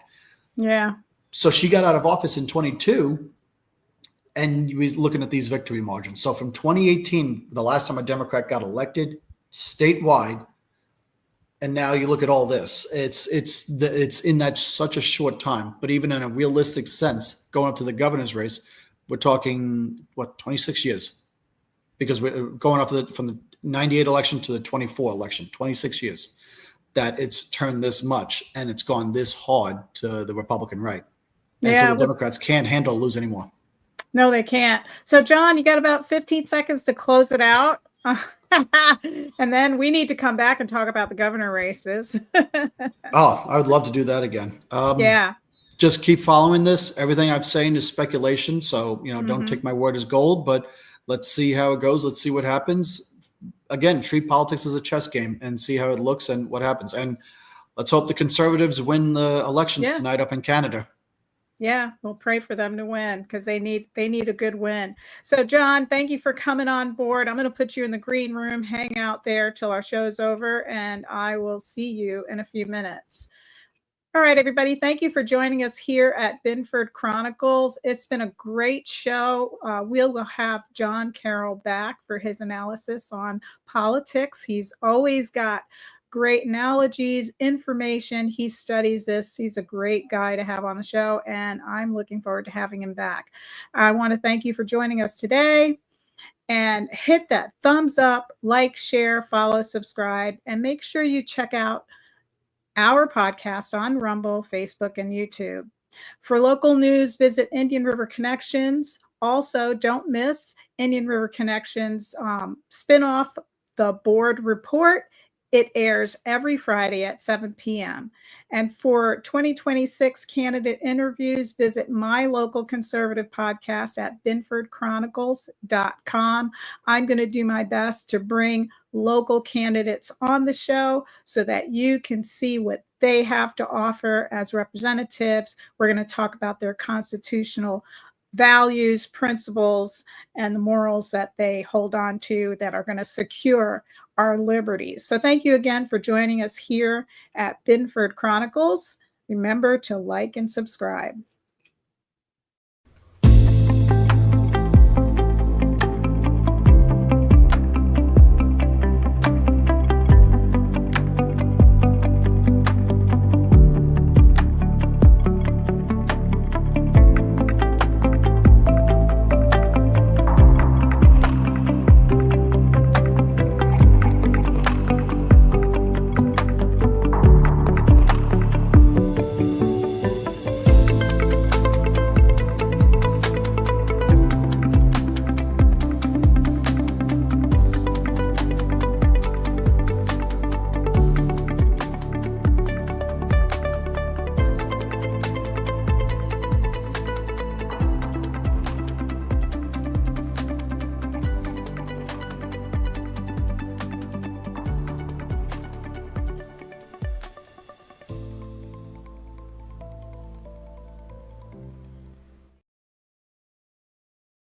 Yeah. So she got out of office in 22, and you was looking at these victory margins. So from 2018, the last time a Democrat got elected statewide, and now you look at all this. It's in that such a short time. But even in a realistic sense, going up to the governor's race, we're talking 26 years, because we're going up from the 98 election to the 24 election, 26 years. That it's turned this much and it's gone this hard to the Republican right. And so the Democrats can't handle lose anymore. No, they can't. So, John, you got about 15 seconds to close it out. And then we need to come back and talk about the governor races. Oh, I would love to do that again. Just keep following this. Everything I'm saying is speculation. So, don't take my word as gold, but let's see how it goes. Let's see what happens. Again, treat politics as a chess game and see how it looks and what happens. And let's hope the Conservatives win the elections tonight up in Canada. Yeah, we'll pray for them to win because they need a good win. So, John, thank you for coming on board. I'm going to put you in the green room, hang out there till our show's over, and I will see you in a few minutes. All right, everybody, thank you for joining us here at Binford Chronicles. It's been a great show. We'll have John Caroll back for his analysis on politics. He's always got great analogies, information. He studies this. He's a great guy to have on the show, and I'm looking forward to having him back. I want to thank you for joining us today, and hit that thumbs up, like, share, follow, subscribe, and make sure you check out our podcast on Rumble, Facebook, and YouTube. For local news, visit Indian River Connections. Also, don't miss Indian River Connections spinoff, The Board Report. It airs every Friday at 7 p.m. And for 2026 candidate interviews, visit my local conservative podcast at binfordchronicles.com. I'm going to do my best to bring local candidates on the show so that you can see what they have to offer as representatives. We're going to talk about their constitutional values, principles, and the morals that they hold on to that are going to secure our liberties. So thank you again for joining us here at Binford Chronicles. Remember to like and subscribe.